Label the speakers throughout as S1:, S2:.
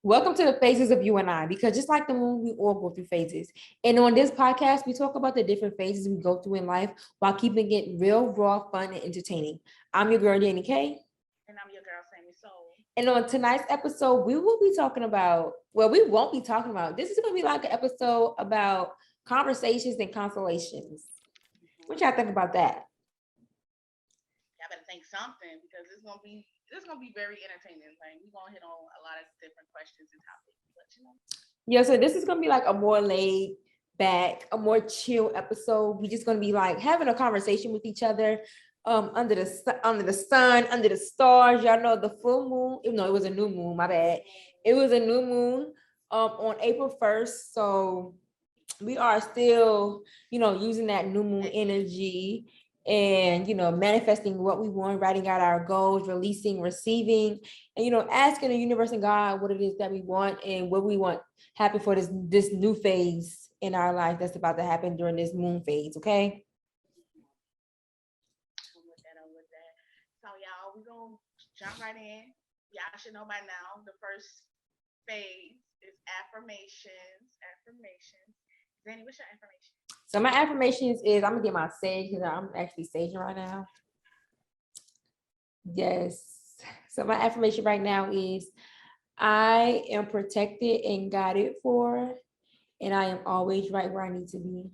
S1: Welcome to the phases of you and I, because just like the moon, we all go through phases. And on this podcast, we talk about the different phases we go through in life while keeping it real, raw, fun, and entertaining. I'm your girl, Danny K.
S2: And I'm your girl, Sammy Soul.
S1: And on tonight's episode, we will be talking about, well, we won't be talking about, this is going to be like an episode about conversations and constellations. What y'all think about that?
S2: Y'all better think something because it's gonna be very entertaining. Like we're gonna hit on a lot of different questions and topics. But
S1: Yeah, so this is going to be like a more laid back, a more chill episode. We're just going to be like having a conversation with each other under the sun, under the stars. Y'all know the full moon. No, it was a new moon, my bad. It was a new moon on April 1st. So we are still, using that new moon energy and, manifesting what we want, writing out our goals, releasing, receiving, and, asking the universe and God what it is that we want and what we want happen for this new phase in our life that's about to happen during this moon phase. Okay.
S2: I'm with that. So y'all, we're gonna jump right in. Y'all should know by now the first phase is affirmations. Affirmations. Zanny, what's your affirmation?
S1: So my affirmations is I'm gonna get my sage because I'm actually saging right now. Yes. So my affirmation right now is I am protected and guided for, and I am always right where I need to be.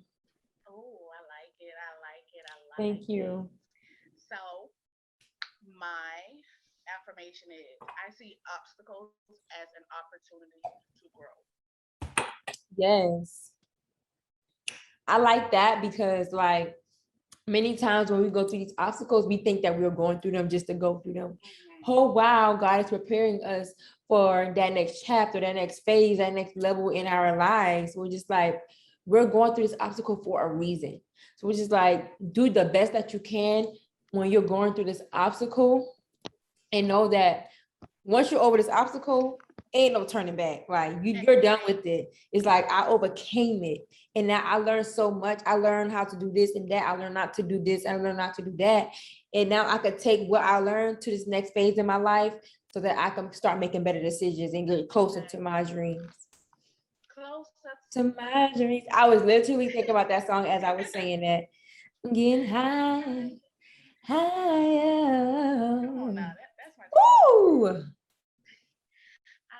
S2: Oh, I like it. I like it. I like
S1: Thank you.
S2: So my affirmation is I see obstacles as an opportunity to grow.
S1: Yes. I like that because like many times when we go through these obstacles, we think that we're going through them just to go through them. Oh, wow, God is preparing us for that next chapter, that next phase, that next level in our lives. We're just like, we're going through this obstacle for a reason. So we're just like, do the best that you can when you're going through this obstacle and know that once you're over this obstacle, ain't no turning back. Like you're done with it. It's like I overcame it. And now I learned so much. I learned how to do this and that. I learned not to do this. I learned not to do that. And now I could take what I learned to this next phase in my life so that I can start making better decisions and get closer to my dreams.
S2: Closer
S1: To my dreams. I was literally thinking about that song as I was saying that. Getting high, higher.
S2: Come on now, that's my
S1: Woo!
S2: All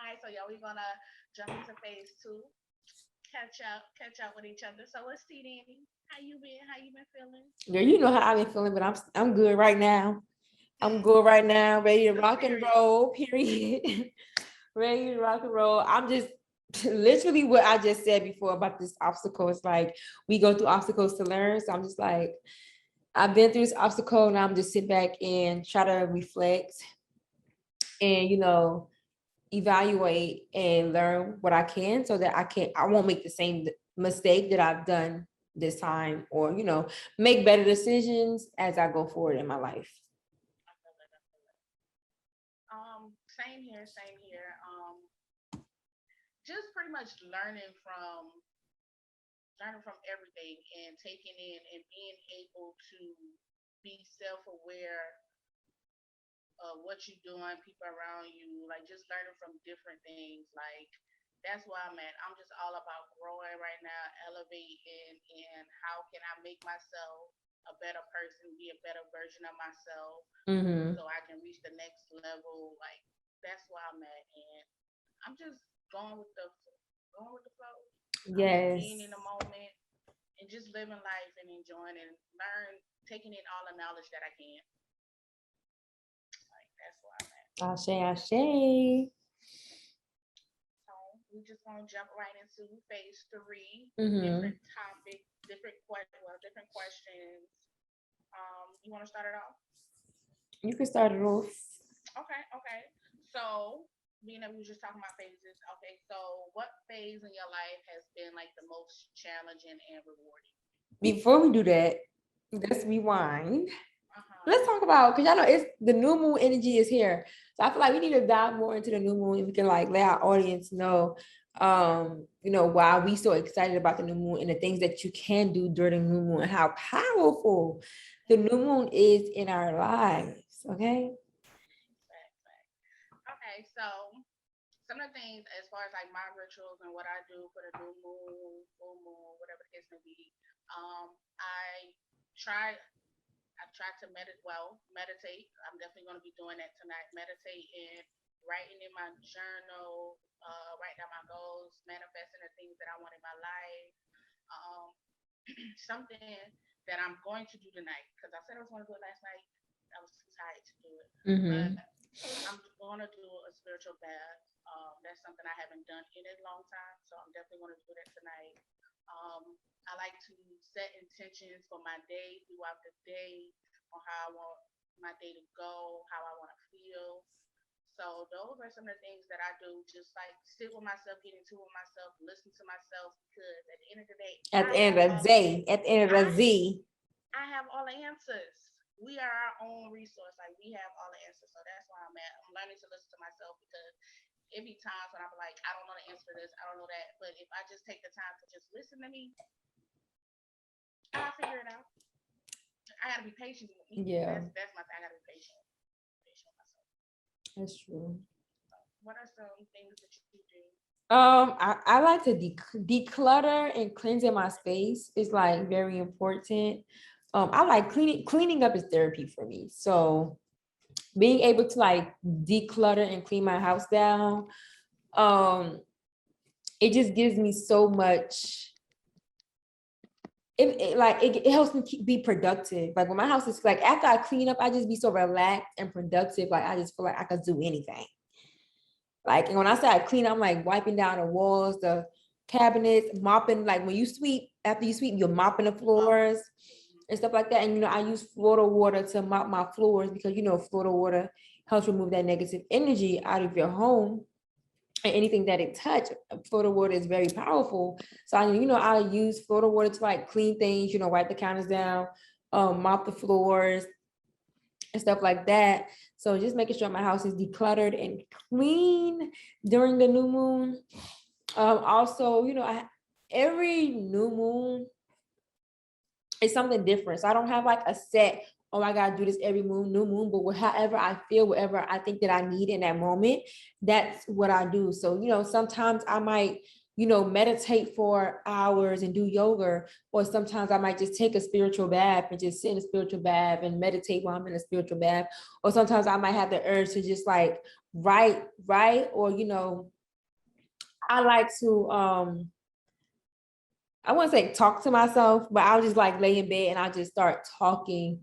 S2: right, so y'all, we're gonna jump into phase two. Catch up with each other. So let's see, Danny. How you been? How you been feeling?
S1: Girl, you know how I've been feeling, but I'm good right now. I'm good right now, ready to rock and roll, period. Ready to rock and roll. I'm just literally what I just said before about this obstacle. It's like we go through obstacles to learn. So I'm just like, I've been through this obstacle and I'm just sit back and try to reflect and evaluate and learn what I can so that I won't make the same mistake that I've done this time or, make better decisions as I go forward in my life.
S2: I feel it. I feel it. Same here. Same here. Just pretty much learning from everything and taking in and being able to be self-aware of what you're doing, people around you, like just learning from different things. Like that's where I'm at. I'm just all about growing right now, elevating, and how can I make myself a better person, be a better version of myself,
S1: Mm-hmm.
S2: so I can reach the next level. Like that's where I'm at, and I'm just going with the flow. I'm just
S1: Yes.
S2: being in the moment and just living life and enjoying and taking in all the knowledge that I can. Like that's where I'm at.
S1: Ashe, ashe.
S2: So we just gonna jump right into phase three.
S1: Mm-hmm.
S2: Different topics, different questions. You want to start it off?
S1: You can start it off.
S2: Okay. So being that we were just talking about phases. Okay, so what phase in your life has been like the most challenging and rewarding?
S1: Before we do that, let's rewind. Let's
S2: Uh-huh.
S1: talk about, because y'all know it's the new moon energy is here. So I feel like we need to dive more into the new moon and we can like let our audience know why we so excited about the new moon and the things that you can do during the new moon and how powerful the new moon is in our lives. Okay.
S2: Fact. Okay, so some of the things as far as like my rituals and what I do for the new moon, full moon, whatever the case may be, I try I try to meditate. I'm definitely going to be doing that tonight. Meditate and writing in my journal, writing down my goals, manifesting the things that I want in my life. Um, something that I'm going to do tonight because I said I was going to do it last night. I was too tired to do it, but
S1: Mm-hmm.
S2: I'm going to do a spiritual bath. That's something I haven't done in a long time, so I'm definitely going to do that tonight. I like to set intentions for my day throughout the day on how I want my day to go, how I want to feel. So those are some of the things that I do. Just like sit with myself, get into with myself, listen to myself. Because at the end of the day,
S1: At the end of the day, at the end of the
S2: I
S1: Z.
S2: I have all the answers. We are our own resource. Like we have all the answers. So that's why I'm at. I'm learning to listen to myself because it be times when I'm like, I don't know the answer to this. I don't know that. But if I just take the time to just listen to me, I'll figure it out. I gotta be patient with me.
S1: Yeah,
S2: That's my thing. I gotta be patient with myself.
S1: that's true.
S2: What are some things that you do?
S1: I like to declutter and cleansing my space is like very important. I like cleaning up is therapy for me. So being able to like declutter and clean my house down, um, it just gives me so much. It helps me be productive. Like when my house is like after I clean up, I just be so relaxed and productive. Like I just feel like I could do anything. Like, and when I say I clean, I'm like wiping down the walls, the cabinets, mopping. Like when you sweep, after you sweep, you're mopping the floors
S2: Mhm.
S1: and stuff like that. And I use Florida water to mop my floors because Florida water helps remove that negative energy out of your home and anything that it touch. Florida water is very powerful. So I use Florida water to like clean things. Wipe the counters down, mop the floors and stuff like that. So just making sure my house is decluttered and clean during the new moon. Also, every new moon is something different. So I don't have like a set, oh, I gotta do this every new moon, but however I feel, whatever I think that I need in that moment, that's what I do. So, sometimes I might, meditate for hours and do yoga, or sometimes I might just take a spiritual bath and just sit in a spiritual bath and meditate while I'm in a spiritual bath. Or sometimes I might have the urge to just like write, or I like to I wouldn't say talk to myself, but I'll just like lay in bed and I'll just start talking.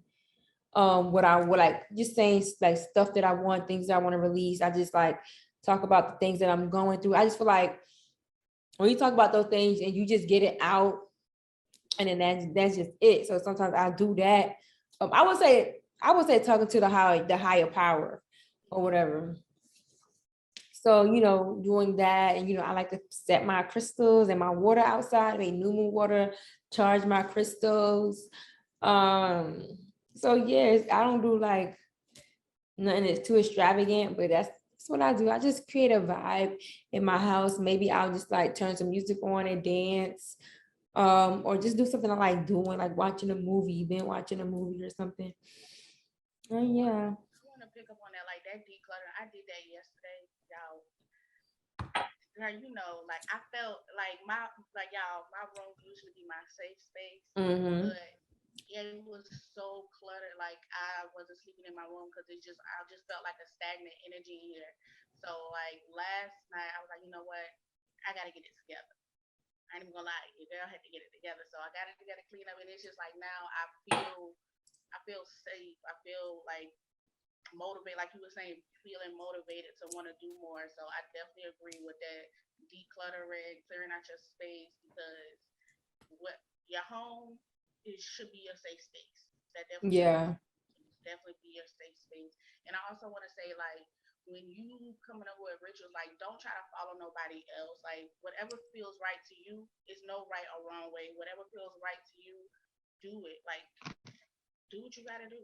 S1: What I would like just saying like stuff that I want, things that I want to release. I just like talk about the things that I'm going through. I just feel like when you talk about those things and you just get it out, and then that's just it. So sometimes I do that. I would say talking to the higher power or whatever. So, doing that, and I like to set my crystals and my water outside, make new moon water, charge my crystals. Um, so yes, I don't do like nothing that's too extravagant, but that's what I do. I just create a vibe in my house. Maybe I'll just like turn some music on and dance. Or just do something I like doing, like watching a movie, been watching a movie or something. And yeah.
S2: I want to pick up on that, like that declutter. I did that yesterday, y'all. Girl, like I felt like y'all, my room usually be my safe space,
S1: Mm-hmm.
S2: but it was so cluttered. Like I wasn't sleeping in my room because I just felt like a stagnant energy in here. So like last night, I was like, you know what, I gotta get it together. I ain't even gonna lie, your girl had to get it together. So I got it together, clean up, and it's just like now I feel safe. I feel like motivate, like you were saying, feeling motivated to want to do more. So I definitely agree with that decluttering, clearing out your space because what your home should be your safe space. That definitely should
S1: Yeah.
S2: definitely be your safe space. And I also want to say like when you coming up with rituals, like don't try to follow nobody else. Like whatever feels right to you is no right or wrong way. Whatever feels right to you, do it. Like do what you gotta do.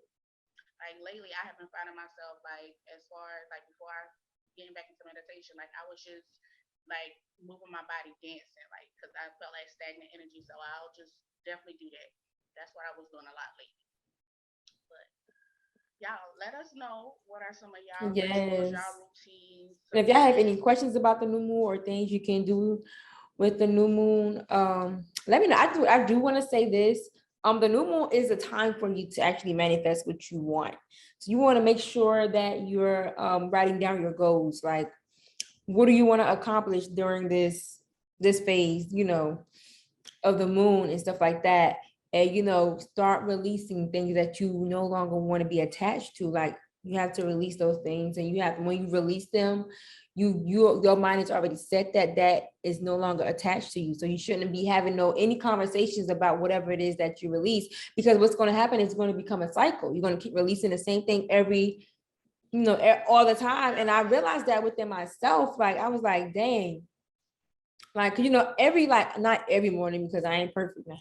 S2: Like lately, I have been finding myself like as far as like before I getting back into meditation, like I was just like moving my body, dancing, like because I felt like stagnant energy. So I'll just definitely do that. That's what I was doing a lot lately. But y'all, let us know what are some of y'all rituals,
S1: Yes.
S2: y'all routines,
S1: And if y'all have any questions about the new moon or things you can do with the new moon, let me know. I do want to say this. The new moon is a time for you to actually manifest what you want. So you want to make sure that you're writing down your goals. Like, what do you want to accomplish during this phase, of the moon and stuff like that? And start releasing things that you no longer want to be attached to. Like, you have to release those things, and when you release them, your mind is already set that is no longer attached to you. So you shouldn't be having any conversations about whatever it is that you release, because what's going to happen is going to become a cycle. You're going to keep releasing the same thing all the time. And I realized that within myself. Like, I was like, dang, like, not every morning, because I ain't perfect now.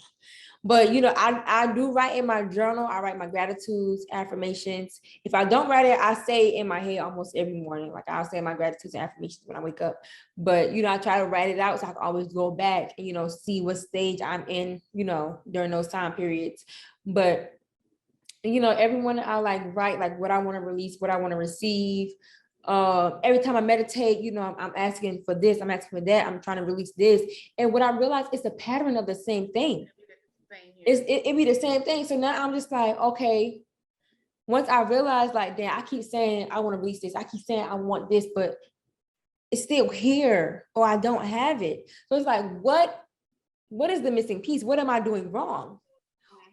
S1: But I do write in my journal. I write my gratitudes, affirmations. If I don't write it, I say in my head almost every morning. Like, I'll say my gratitudes and affirmations when I wake up. But I try to write it out so I can always go back and see what stage I'm in, during those time periods. But every morning I write like what I want to release, what I want to receive. Every time I meditate, I'm asking for this, I'm asking for that, I'm trying to release this. And what I realized, it's a pattern of the same thing. It be the same thing. So now I'm just like, okay, once I realize, like, damn, I keep saying I want to release this, I keep saying I want this, but it's still here, or I don't have it. So it's like, what is the missing piece? What am I doing wrong?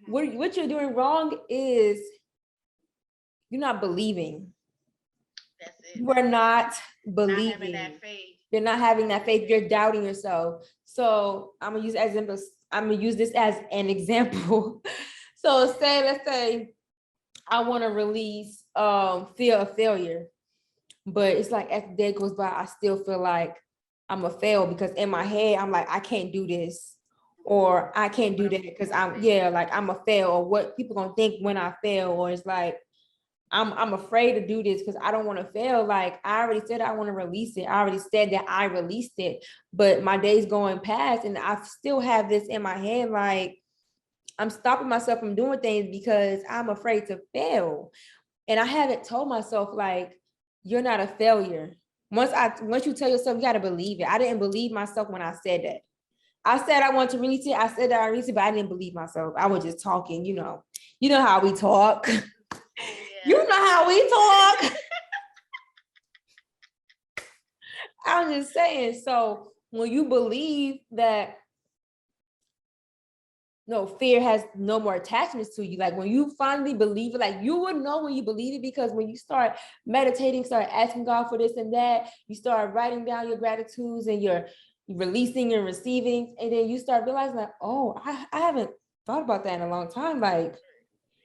S1: What you're doing wrong is you're not believing.
S2: That's it.
S1: You are not believing.
S2: Not having that faith.
S1: You're not having that faith. You're doubting yourself. So I'm gonna use this as an example. So let's say I want to release fear of failure, but it's like as the day goes by, I still feel like I'm a fail, because in my head I'm like, I can't do this, or I can't do that because I'm a fail, or what people gonna think when I fail, or it's like I'm afraid to do this because I don't want to fail. Like, I already said I want to release it. I already said that I released it, but my day's going past and I still have this in my head. Like, I'm stopping myself from doing things because I'm afraid to fail. And I haven't told myself, like, you're not a failure. Once you tell yourself, you got to believe it. I didn't believe myself when I said that. I said I want to release it. I said that I released it, but I didn't believe myself. I was just talking, You know how we talk. You know how we talk. I'm just saying. So when you believe that fear has no more attachments to you, like when you finally believe it, like you would know when you believe it, because when you start meditating, start asking God for this and that, you start writing down your gratitudes and you're releasing and receiving, and then you start realizing like, oh, I haven't thought about that in a long time. Like,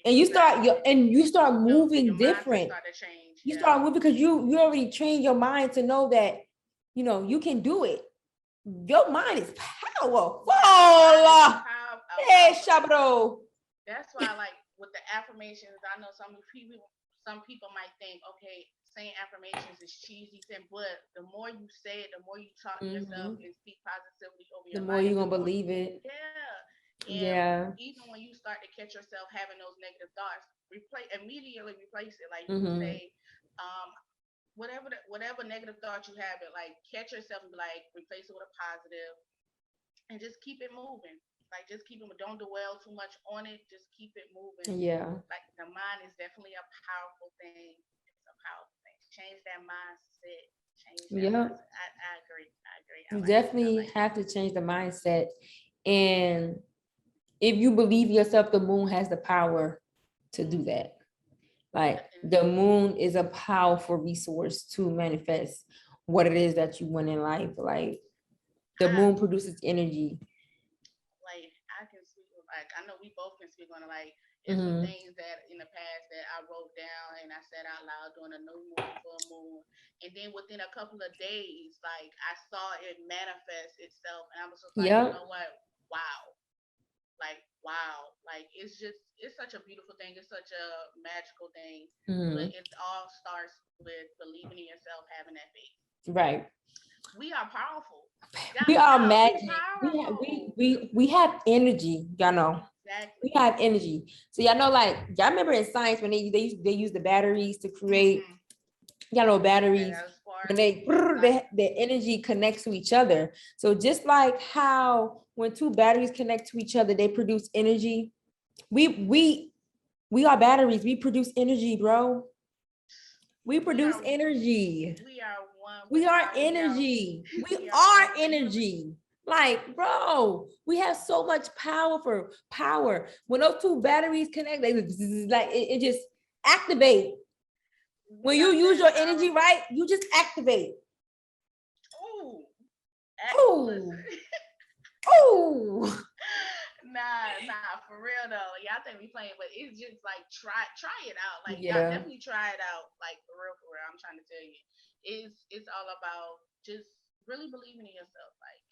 S1: and you start moving different. You start moving because you already trained your mind to know that you can do it. Your mind is powerful. Hey, Shabro.
S2: That's why, like, with the affirmations, I know some people might think, okay, saying affirmations is cheesy, but the more you say it, the more you talk to yourself and speak positively over your life,
S1: the more you're gonna believe it.
S2: And even when you start to catch yourself having those negative thoughts, immediately replace it. Like, you say, whatever negative thought you have, like, catch yourself and be like, replace it with a positive, and just keep it moving. Like, just keep it. Don't dwell too much on it. Just keep it moving.
S1: Yeah.
S2: Like, the mind is definitely a powerful thing. It's a powerful thing. Change that mindset. Mindset. I agree.
S1: You definitely have to change the mindset. And if you believe yourself, the moon has the power to do that. Like, the moon is a powerful resource to manifest what it is that you want in life. Like, the moon produces energy.
S2: Like, I know we both can speak on it. Like, it's some things that in the past that I wrote down and I said out loud during a new moon, full moon, and then within a couple of days, like, I saw it manifest itself, and I was just like, you know what? Wow. Like, it's such a beautiful thing. It's such a magical thing. But it all starts with believing in yourself, having that faith.
S1: Right.
S2: We are powerful.
S1: We are magic. We have energy, y'all know.
S2: Exactly.
S1: We have energy. So y'all know, like, y'all remember in science when they use the batteries to create, batteries. when the energy connects to each other. So just like how when two batteries connect to each other, they produce energy. We are batteries. We produce energy, bro. We produce energy.
S2: We are one.
S1: We are energy. We are energy. Like, bro, we have so much power. When those two batteries connect, they like it just activate. When you use your energy right, you just activate.
S2: Ooh.
S1: Ooh. Ooh.
S2: Nah, for real though. Y'all think we playing, but it's just like try it out. Like
S1: Yeah.
S2: y'all definitely try it out. Like for real. I'm trying to tell you. It's all about just really believing in yourself. Like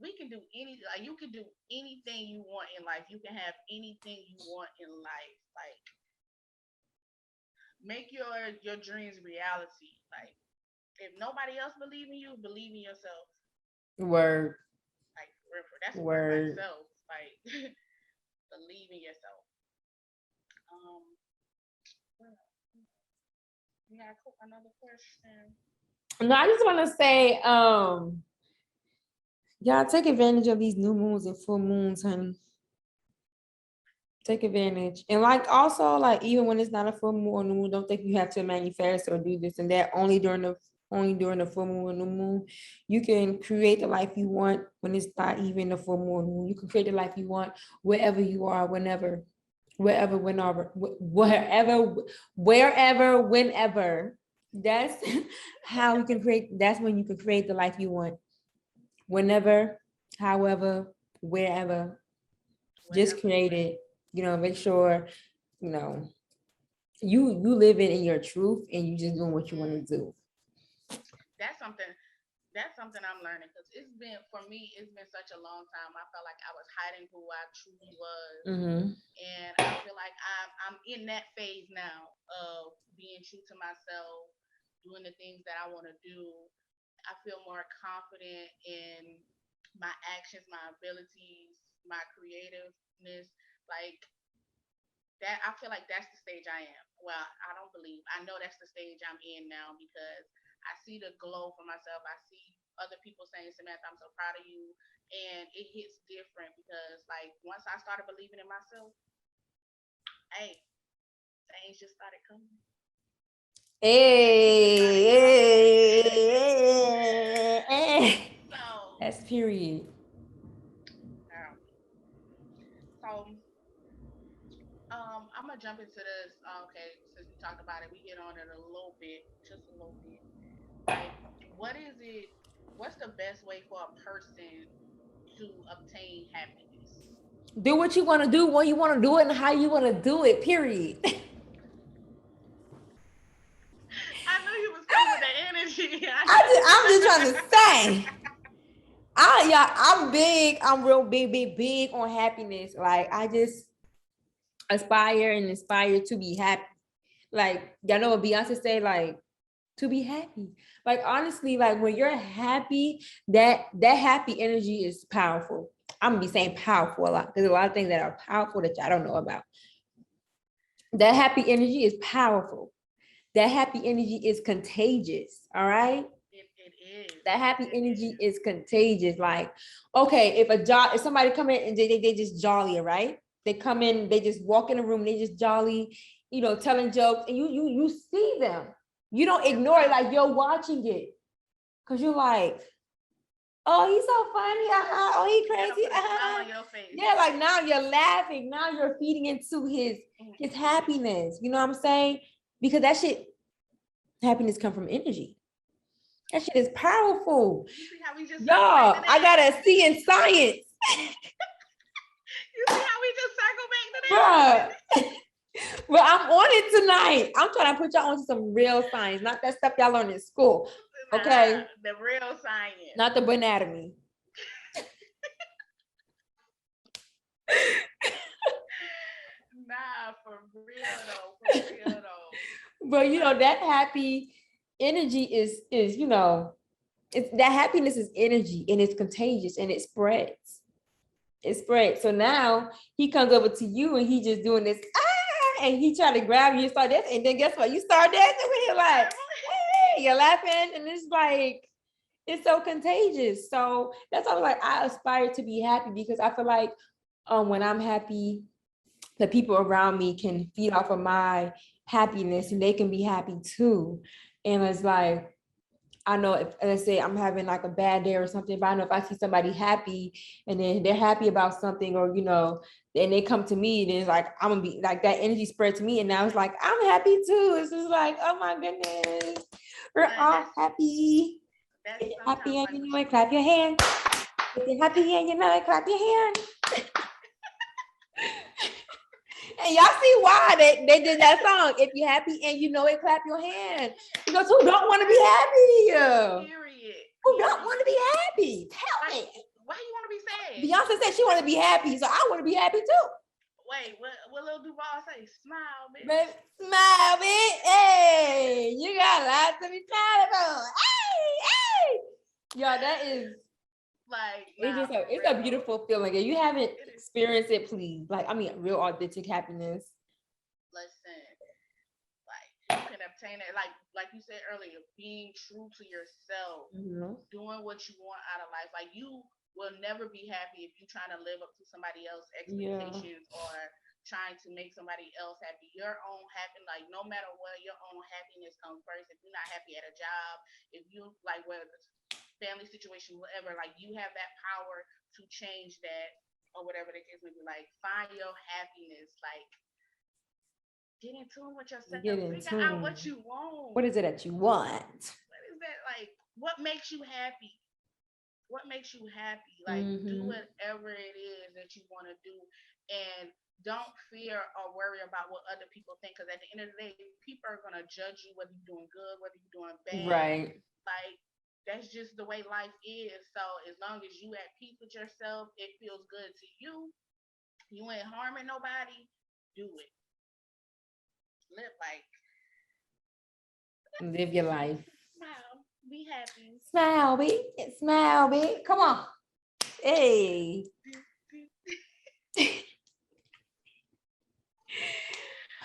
S2: we can do like you can do anything you want in life. You can have anything you want in life. Like make your dreams reality. Like if nobody else believe in you, believe in yourself.
S1: Word.
S2: Like that's word myself. Like believe in yourself. You got another question?
S1: No, I just want to say, y'all take advantage of these new moons and full moons, honey. Take advantage. And like also, like even when it's not a full moon or new moon, don't think you have to manifest or do this and that only during the full moon or new moon. You can create the life you want when it's not even a full moon or new moon. You can create the life you want wherever you are, whenever, wherever, whenever, whenever. That's how you can create. That's when you can create the life you want. Whenever, however, wherever, just create it. Make sure, you living in your truth and you just doing what you want to do.
S2: That's something I'm learning because it's been such a long time. I felt like I was hiding who I truly was, and I feel like I'm in that phase now of being true to myself, doing the things that I want to do. I feel more confident in my actions, my abilities, my creativeness. Like that, I feel like that's the stage I am. Well, I don't believe. I know that's the stage I'm in now because I see the glow for myself. I see other people saying, Samantha, I'm so proud of you. And it hits different because like once I started believing in myself, hey, things just started coming.
S1: Hey. So that's period.
S2: So I'm gonna jump into this. Okay, since we talked about it, we hit on it a little bit, just a little bit. Like, what's the best way for a person to obtain happiness?
S1: Do what you want to do, when you want to do it, and how you want to do it, period.
S2: I knew you was coming with the energy.
S1: I'm just trying to say. I'm real big on happiness. Like I just inspire to be happy. Like y'all know what Beyonce say, like to be happy. Like honestly, like when you're happy, that happy energy is powerful. I'm gonna be saying powerful a lot. There's a lot of things that are powerful that y'all don't know about. That happy energy is powerful. That happy energy is contagious. All right.
S2: It is.
S1: That happy energy is contagious. Like, okay, if somebody come in and they just jolly, right? They come in, they just walk in the room, they just jolly, telling jokes, and you see them. You don't ignore it like you're watching it. Cause you're like, oh, he's so funny. Oh, he crazy.
S2: On your face.
S1: Yeah, like now you're laughing. Now you're feeding into his happiness. You know what I'm saying? Because that shit, happiness come from energy. That shit is powerful.
S2: You see how we just
S1: y'all, I got a C in science.
S2: You see how we just circle back to that?
S1: Bruh. Well, I'm on it tonight. I'm trying to put y'all onto some real science, not that stuff y'all learn in school. Okay.
S2: The real science.
S1: Not the anatomy.
S2: Nah, for real though.
S1: But that happy energy is it's that happiness is energy and it's contagious and it spreads. It spreads. So now he comes over to you and he just doing this, and he try to grab you and start dancing. And then guess what? You start dancing with him like, you're laughing, and it's like it's so contagious. So that's why like I aspire to be happy because I feel like when I'm happy, the people around me can feed off of my happiness and they can be happy too. And it's like I know if let's say I'm having like a bad day or something, but I know if I see somebody happy and then they're happy about something or then they come to me, then it's like I'm gonna be like that energy spread to me. And now it's like I'm happy too. It's just like, oh my goodness, we're all happy.
S2: That's
S1: If you're happy
S2: sometimes
S1: and
S2: like
S1: you know it, clap your hands. If you're happy and you know it, clap your hands. And y'all see why they did that song. If you're happy and you know it, clap your hands. Because who don't want to be happy?
S2: period.
S1: Who don't want to be happy? Tell me.
S2: Why you want to be sad?
S1: Beyonce said she want to be happy, so I want to be happy too.
S2: Wait, what Lil Duval say? Smile, bitch.
S1: Baby, smile, bitch. Hey, you got lots to be proud about. Hey. Y'all, that is
S2: like
S1: it's a beautiful feeling. If you haven't experienced it, please. Like, I mean, real authentic happiness.
S2: Listen, like you can obtain it, like you said earlier, being true to yourself, doing what you want out of life. Like you will never be happy if you're trying to live up to somebody else's expectations or trying to make somebody else happy. Your own happiness, like no matter what, your own happiness comes first. If you're not happy at a job, if you like whether it's family situation, whatever, like you have that power to change that or whatever the case may be. Like find your happiness, like get in tune with yourself, figure out what you want.
S1: What is it that you want?
S2: What is that like? What makes you happy? What makes you happy? Like do whatever it is that you want to do, and don't fear or worry about what other people think. Because at the end of the day, people are gonna judge you whether you're doing good, whether you're doing bad.
S1: Right.
S2: Like that's just the way life is. So as long as you at peace with yourself, it feels good to you. You ain't harming nobody. Do it.
S1: Live your life.
S2: Smile. Be happy.
S1: Smile, bitch. Smile, bitch. Come on. Hey.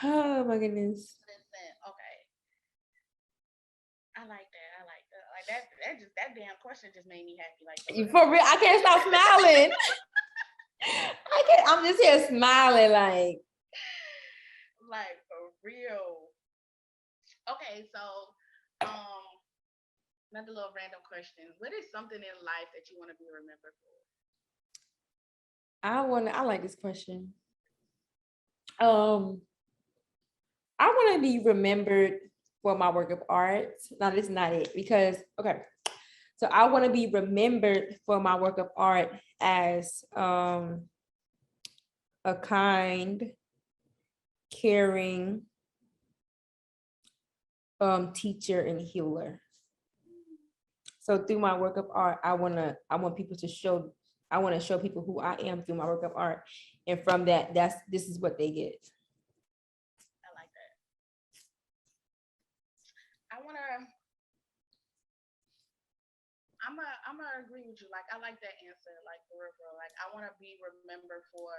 S1: Oh my goodness.
S2: Listen, okay. I like that. Like that damn question just made me happy. Like
S1: for real, I can't stop smiling. I'm just here smiling like
S2: for real. Okay, so another little random question. What is something in life that you want to be remembered for?
S1: I like this question. I want to be remembered for my work of art. Now, this is not it because, okay. So I want to be remembered for my work of art as a kind, caring teacher and healer. So through my work of art, I want to show people who I am through my work of art. And from that, this is what they get.
S2: I like that. I'm gonna agree with you. Like I like that answer. Like for real. Like I want to be remembered for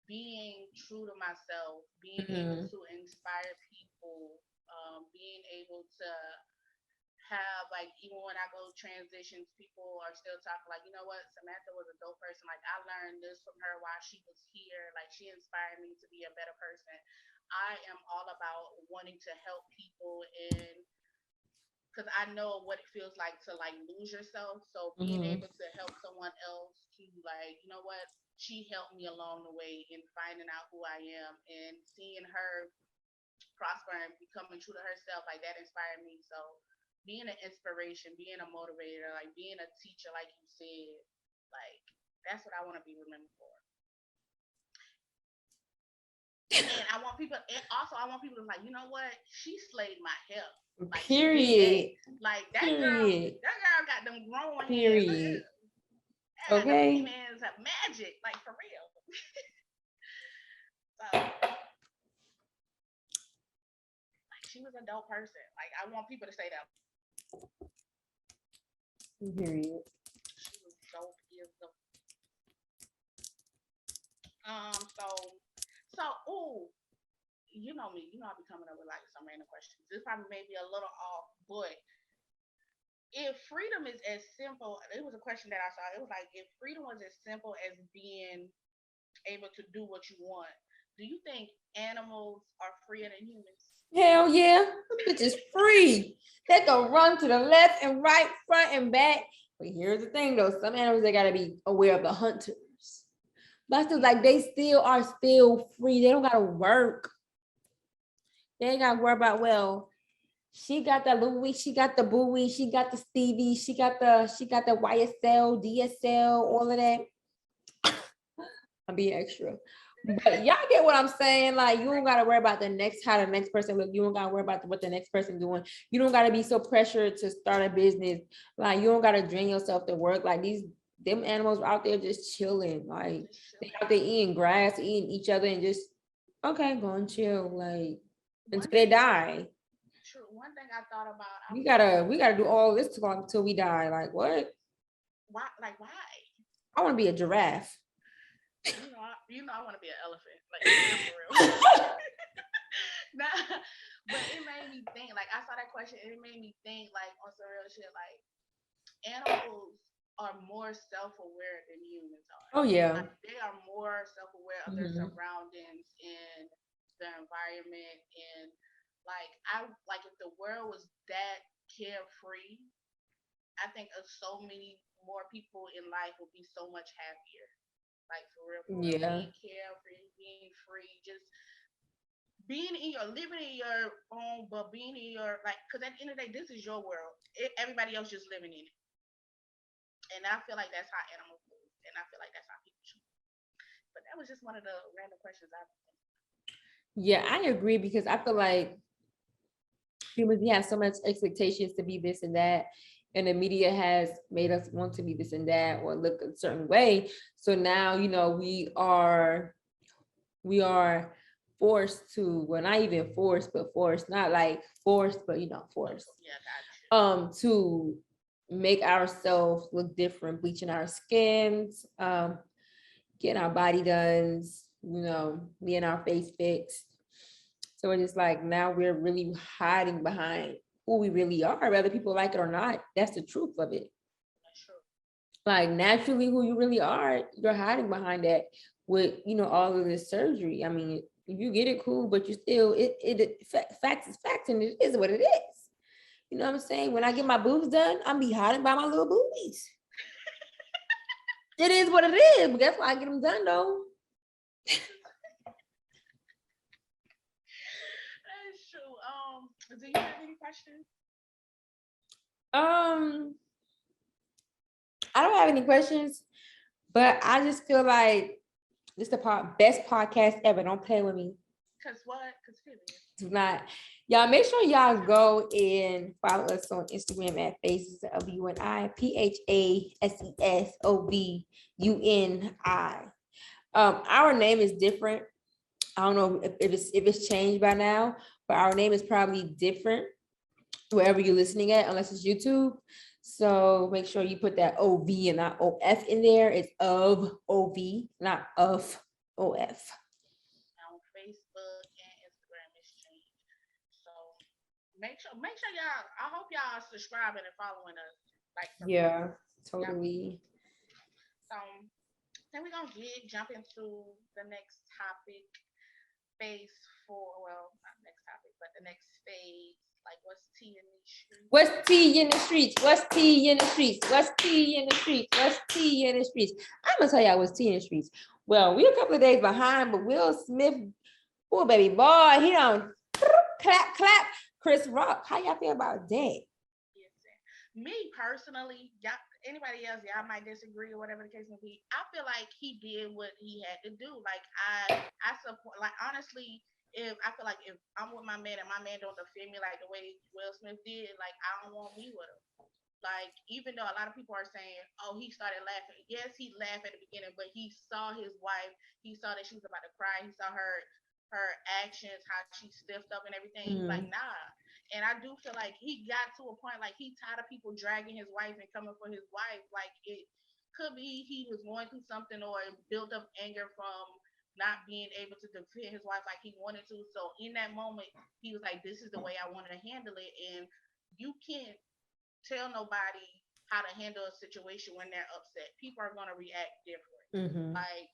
S2: being true to myself, being able to inspire people, being able to have like even when I go transitions, people are still talking like, you know what, Samantha was a dope person. Like I learned this from her while she was here. Like she inspired me to be a better person. I am all about wanting to help people and because I know what it feels like to like lose yourself. So being able to help someone else to like, you know what, she helped me along the way in finding out who I am and seeing her prosper and becoming true to herself, like that inspired me. So being an inspiration, being a motivator, like being a teacher, like you said, like that's what I want to be remembered for. And I want people, and also I want people to like, you know what? She slayed my hair. Like,
S1: period.
S2: Like that girl got them growing
S1: period.
S2: Hands. Okay. Hands have magic, like for real. So, like she was a dope person. Like I want people to say that.
S1: Period.
S2: She was dope as the. So ooh, you know me, I'll be coming up with like some random questions. This probably may be a little off, but if freedom is as simple, it was a question that I saw. It was like, if freedom was as simple as being able to do what you want, do you think animals are freer than humans?
S1: Hell yeah, them bitches free. They can run to the left and right, front and back. But here's the thing though, some animals they gotta be aware of the hunters. But still, like they still are still free. They don't gotta work. They ain't gotta worry about, well, she got the Louis, she got the Bowie, she got the Stevie, she got the YSL, DSL, all of that. I'm being extra. But y'all get what I'm saying? Like, you don't gotta worry about how the next person look. You don't gotta worry about what the next person doing. You don't gotta be so pressured to start a business. Like, you don't gotta drain yourself to work. Like, them animals are out there just chilling. Like, they out there eating grass, eating each other, and just, okay, go and chill. Like, until they die.
S2: True. One thing I thought about,
S1: We gotta do all this until we die. Like, what?
S2: why? Like, why?
S1: I want to be a giraffe.
S2: I want to be an elephant. Like, for real. Nah, but it made me think. Like, I saw that question, and it made me think. Like, on some real shit. Like, animals are more self-aware than humans are.
S1: Oh yeah.
S2: Like, they are more self-aware of their
S1: Mhm.
S2: surroundings and their environment, and like if the world was that carefree, I think of so many more people in life would be so much happier. Like, for real,
S1: Yeah.
S2: being carefree, being free, just being in your living in your own, but being in your, like, because at the end of the day, this is your world. Everybody else just living in it, and I feel like that's how animals move, and I feel like that's how people should. But that was just one of the random questions I.
S1: Yeah, I agree because I feel like humans, we have so much expectations to be this and that, and the media has made us want to be this and that or look a certain way. So now, we are forced to, well, not even forced, but forced, not like forced, but forced,
S2: Yeah, got you.
S1: to make ourselves look different, bleaching our skins, getting our body done, getting our face fixed. So it's just like now we're really hiding behind who we really are, whether people like it or not. That's the truth of it.
S2: That's true.
S1: Like naturally, who you really are, you're hiding behind that with all of this surgery. I mean, if you get it, cool, but you still facts is facts, and it is what it is. You know what I'm saying? When I get my boobs done, I'm be hiding by my little boobies. It is what it is, but that's why I get them done though.
S2: That's true. Do you have any questions?
S1: Um, I don't have any questions, but I just feel like this is the best podcast ever. Don't play with me.
S2: Cause what? Cause
S1: Do not. Y'all make sure y'all go and follow us on Instagram at Faces of You and I, PHASESOBUNI. Our name is different. I don't know if it's changed by now, but our name is probably different wherever you're listening at, unless it's YouTube. So make sure you put that OV and not OF in there. It's of OV, not of OF.
S2: on Facebook and Instagram is changed. So make sure y'all. I hope y'all subscribing and following us. Like, for real.
S1: Yeah,
S2: Yeah.
S1: totally.
S2: So then we're gonna jump into the next topic. Phase four. Well, not next topic, but the next phase. Like, what's tea in these streets?
S1: What's tea in the streets? What's tea in the streets? What's tea in the streets? What's tea in the streets? I'm gonna tell y'all what's tea in the streets. Well, we're a couple of days behind, but Will Smith, oh baby boy, he don't clap clap. Chris Rock, how y'all feel about that?
S2: Yes, me personally, y'all, anybody else, y'all might disagree or whatever the case may be. I feel like he did what he had to do. Like, I support. Like, honestly, if I feel like if I'm with my man and my man don't defend me like the way Will Smith did, like, I don't want me with him. Like, even though a lot of people are saying, oh, he started laughing. Yes, he laughed at the beginning, but he saw his wife. He saw that she was about to cry. He saw her actions, how she stiffed up and everything. He's like, nah. And I do feel like he got to a point like he tired of people dragging his wife and coming for his wife. Like, it could be he was going through something or built up anger from not being able to defend his wife like he wanted to. So in that moment, he was like, "This is the way I wanted to handle it," and you can't tell nobody how to handle a situation when they're upset. People are gonna react different.
S1: Mm-hmm.
S2: Like,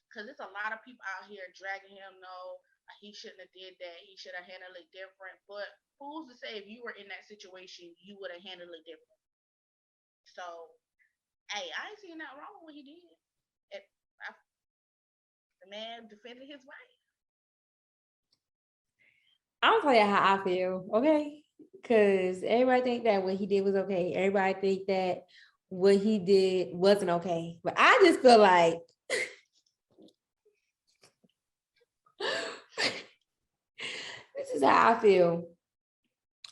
S2: because there's a lot of people out here dragging him. No, he shouldn't have did that. He should have handled it different. But who's to say if you were in that situation, you would have handled it different? So, hey, I ain't seeing nothing wrong with what he did. It, I, the man defended his wife.
S1: I'll tell you how I feel, okay? Because everybody think that what he did was okay. Everybody think that what he did wasn't okay. But I just feel like this is how I feel.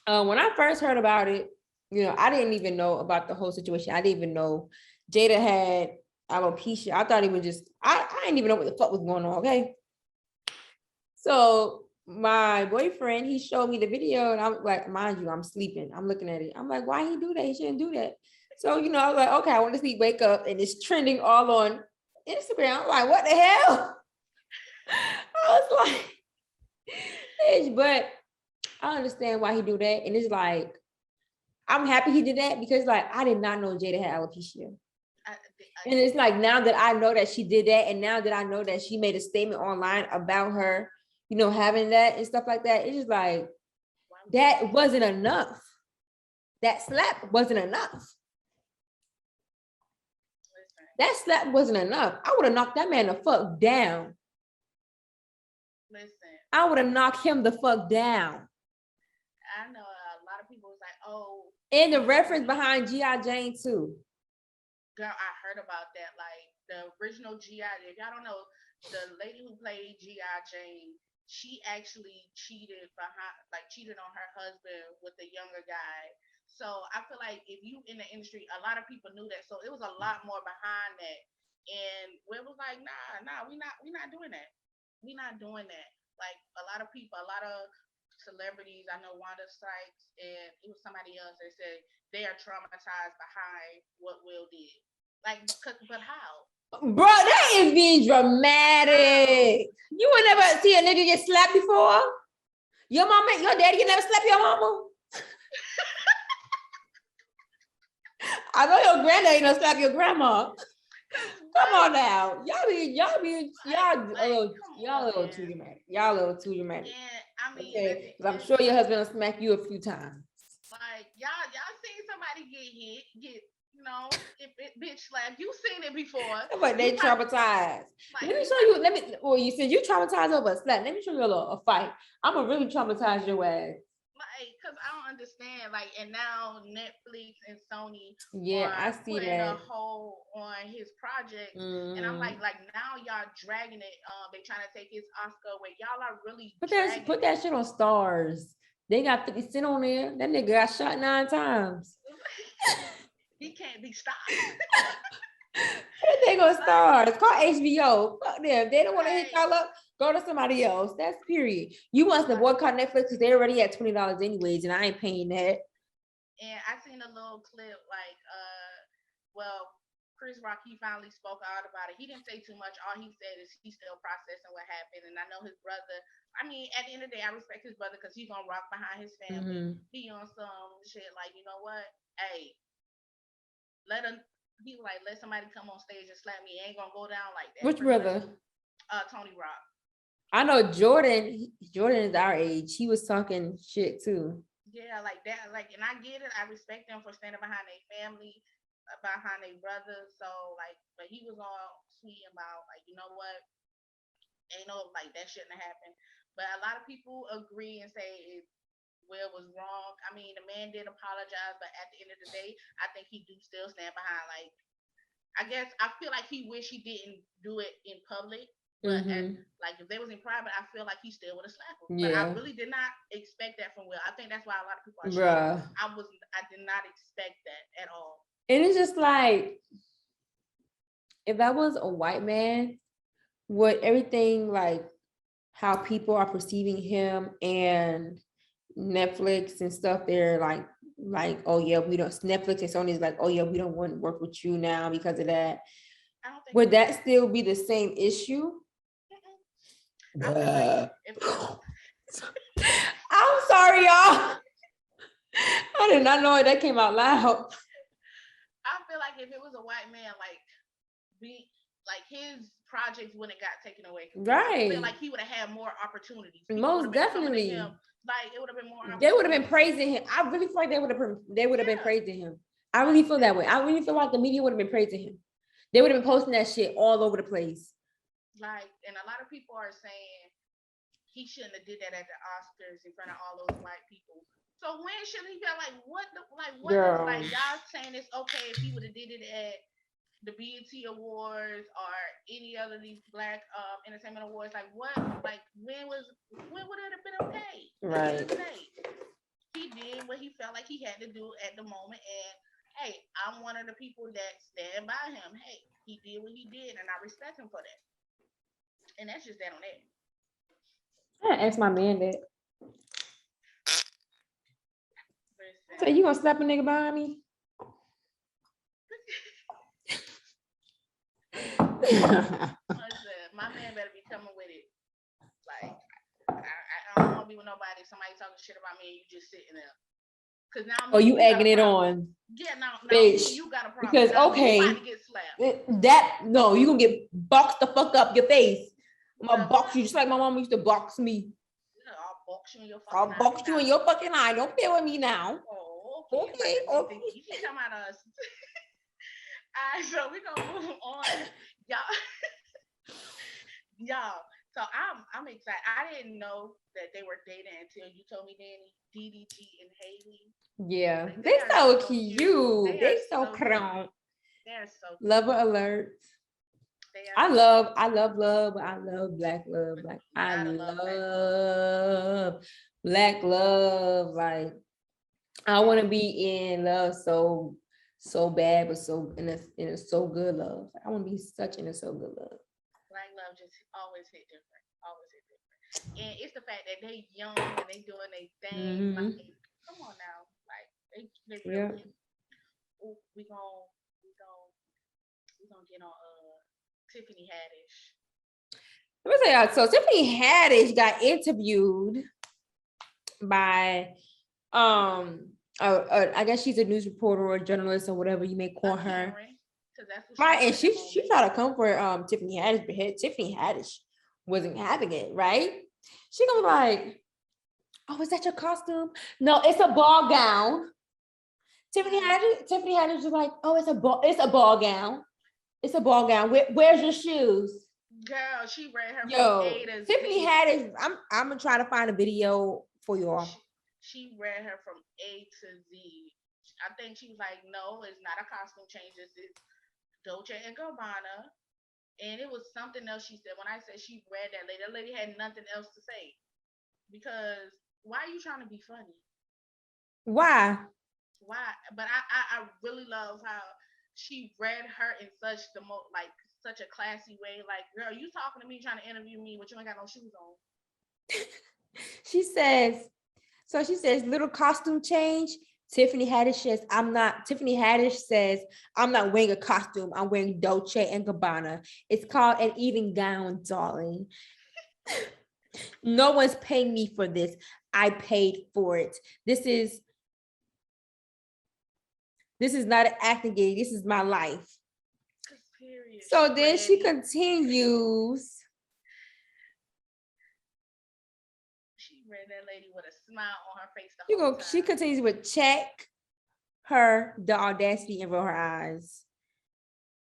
S1: When I first heard about it, I didn't even know about the whole situation. I didn't even know Jada had alopecia. I thought it was just, I didn't even know what the fuck was going on, okay? So my boyfriend, he showed me the video and I'm like, mind you, I'm sleeping. I'm looking at it. I'm like, why he do that? He shouldn't do that. So, I was like, okay, I want to sleep, wake up, and it's trending all on Instagram. I'm like, what the hell? I was like, bitch, but I understand why he do that. And it's like, I'm happy he did that because like, I did not know Jada had alopecia. And it's like, now that I know that she did that, and now that I know that she made a statement online about her, having that and stuff like that, it's just like, that wasn't enough. That slap wasn't enough. That slap wasn't enough. I would have knocked that man the fuck down.
S2: Listen.
S1: I would have knocked him the fuck down.
S2: I know a lot of people was like, oh.
S1: And the reference behind G.I. Jane too.
S2: Girl, I heard about that. Like the original G.I. If y'all don't know, the lady who played G.I. Jane, she actually cheated on her husband with a younger guy. So I feel like if you in the industry, a lot of people knew that. So it was a lot more behind that. And it was like, nah, we not doing that. We not doing that. Like a lot of people, a lot of celebrities, I know Wanda Sykes and it was somebody else that said they are traumatized behind what Will did. Like, but how?
S1: Bro, that is being dramatic. You would never see a nigga get slapped before? Your daddy, you never slap your mama? I know your granddaddy don't slap your grandma. Come on now. Y'all a little too dramatic. Y'all a little too dramatic.
S2: Yeah, I mean,
S1: okay, because I'm sure your husband will smack you a few times.
S2: Like y'all seen somebody get bitch slapped. You seen it before.
S1: But they traumatized. Like, let me show you. You said you traumatized over a slap. Let me show you a fight. I'm gonna really traumatize your ass.
S2: Like, cause I don't understand. Like, and now Netflix and Sony,
S1: I see
S2: putting
S1: that.
S2: a hold on his project, and I'm like now y'all dragging it. They trying to take his Oscar away. Y'all are really
S1: put that shit on Stars. They got 50 Cent on there. That nigga got shot 9 times.
S2: He can't be stopped.
S1: They gonna Stars. Call HBO. Fuck them. They don't want to hit y'all up. Go to somebody else. That's period. You want to boycott Netflix because they already at $20 anyways, and I ain't paying that.
S2: And I seen a little clip like, Chris Rock, he finally spoke out about it. He didn't say too much. All he said is he's still processing what happened. And I know his brother, I mean, at the end of the day, I respect his brother because he's gonna rock behind his family. He on some shit like, you know what? Hey, let somebody come on stage and slap me. It ain't gonna go down like that.
S1: Which brother?
S2: Tony Rock.
S1: I know Jordan is our age. He was talking shit too.
S2: Yeah, like that. Like, and I get it. I respect them for standing behind their family, behind their brother. So, like, but he was all sweet about, like, you know what? Ain't no, like, that shouldn't have happened. But a lot of people agree and say Will was wrong. I mean, the man did apologize, but at the end of the day, I think he do still stand behind. Like, I guess I feel like he wish he didn't do it in public. But like if they was in private, I feel like he still would have slapped him. Yeah. But I really did not expect that from Will. I think that's why a lot of people are shocked. I did not expect that at all.
S1: And it's just like, if I was a white man, would everything like how people are perceiving him and Netflix and stuff, they're like, oh yeah, we don't, Netflix and Sony's like, oh yeah, we don't want to work with you now because of that. Would that still be the same issue?
S2: I feel like if
S1: I'm sorry, y'all. I did not know that came out loud.
S2: I feel like if it was a white man, like his projects wouldn't got taken away from him. I
S1: Right.
S2: feel like he would have had more opportunities. People
S1: Most
S2: would've been coming to
S1: definitely.
S2: him, like it would have been more.
S1: They would have been
S2: opportunities.
S1: praising him. I really feel like they would have been
S2: Yeah.
S1: praising him. I really feel that way. I really feel like the media would have been praising him. They would have been posting that shit all over the place.
S2: Like, and a lot of people are saying he shouldn't have did that at the Oscars in front of all those white people. So when should he feel like what is
S1: Girl.
S2: like y'all saying it's okay if he would have did it at the BET Awards or any other of these black entertainment awards? Like what? Like when would it have been okay?
S1: Right.
S2: He did what he felt like he had to do at the moment, and hey, I'm one of the people that stand by him. Hey, he did what he did, and I respect him for that. And that's just that on that.
S1: I asked my man that.
S2: Listen.
S1: So you gonna slap a nigga behind me?
S2: Listen, my man better be coming with it. Like, I don't want to be with nobody. Somebody talking shit about me and you just sitting there. Cause now
S1: you egging it on.
S2: Yeah, now
S1: Bitch.
S2: you got a problem.
S1: Because
S2: now
S1: okay,
S2: you about to get slapped.
S1: No, you gonna get boxed the fuck up your face. I'm gonna
S2: Well,
S1: box you just like my mom used to box me.
S2: I'll box you in your fucking
S1: I'll box you in your fucking eye. Don't play with me now.
S2: Oh,
S1: Okay.
S2: You keep talking about us. All right, so we're gonna move on. Y'all. So I'm excited. I didn't know that they were dating until you told me, Danny. DDG and Haley.
S1: Yeah,
S2: Like,
S1: they so
S2: cute.
S1: cute. They so cute.
S2: They're so cute.
S1: Lover alert. I love love. I love black love. Like I love black love. Like I want to be in love so bad, but so in a so good love. I want to be such in a so good love.
S2: Black love just always hit different. Always hit different. And it's the fact that they young and they doing their thing.
S1: Mm-hmm.
S2: Like, come on now. Like they
S1: Yeah.
S2: Ooh, we gonna get on Tiffany Haddish.
S1: Let me tell y'all. So Tiffany Haddish got interviewed by I guess she's a news reporter or a journalist or whatever you may call her. Right, and she tried to come for Tiffany Haddish, but Tiffany Haddish wasn't having it, right? She gonna be like, "Oh, is that your costume? No, it's a ball gown." Tiffany Haddish was like, "Oh, it's a ball gown. It's a ball gown. Where's your shoes?"
S2: Girl, she read her from A to Z.
S1: Tiffany Haddish, I'm gonna try to find a video for y'all.
S2: She read her from A to Z. I think she was like, "No, it's not a costume change. This is Dolce and Gabbana." And it was something else she said. When I said she read that lady had nothing else to say. Because why are you trying to be funny?
S1: Why?
S2: But I really love how she read her in such such a classy way. Like, girl, you talking to me, trying to interview me, but you ain't got no shoes on.
S1: She says, little costume change. Tiffany Haddish says, Tiffany Haddish says, I'm not wearing a costume. I'm wearing Dolce and Gabbana. It's called an evening gown, darling. No one's paying me for this. I paid for it. This is not an acting gig. This is my life. Period. So then she continues.
S2: Read that lady with a smile on her face.
S1: She continues with check her the audacity and roll her eyes.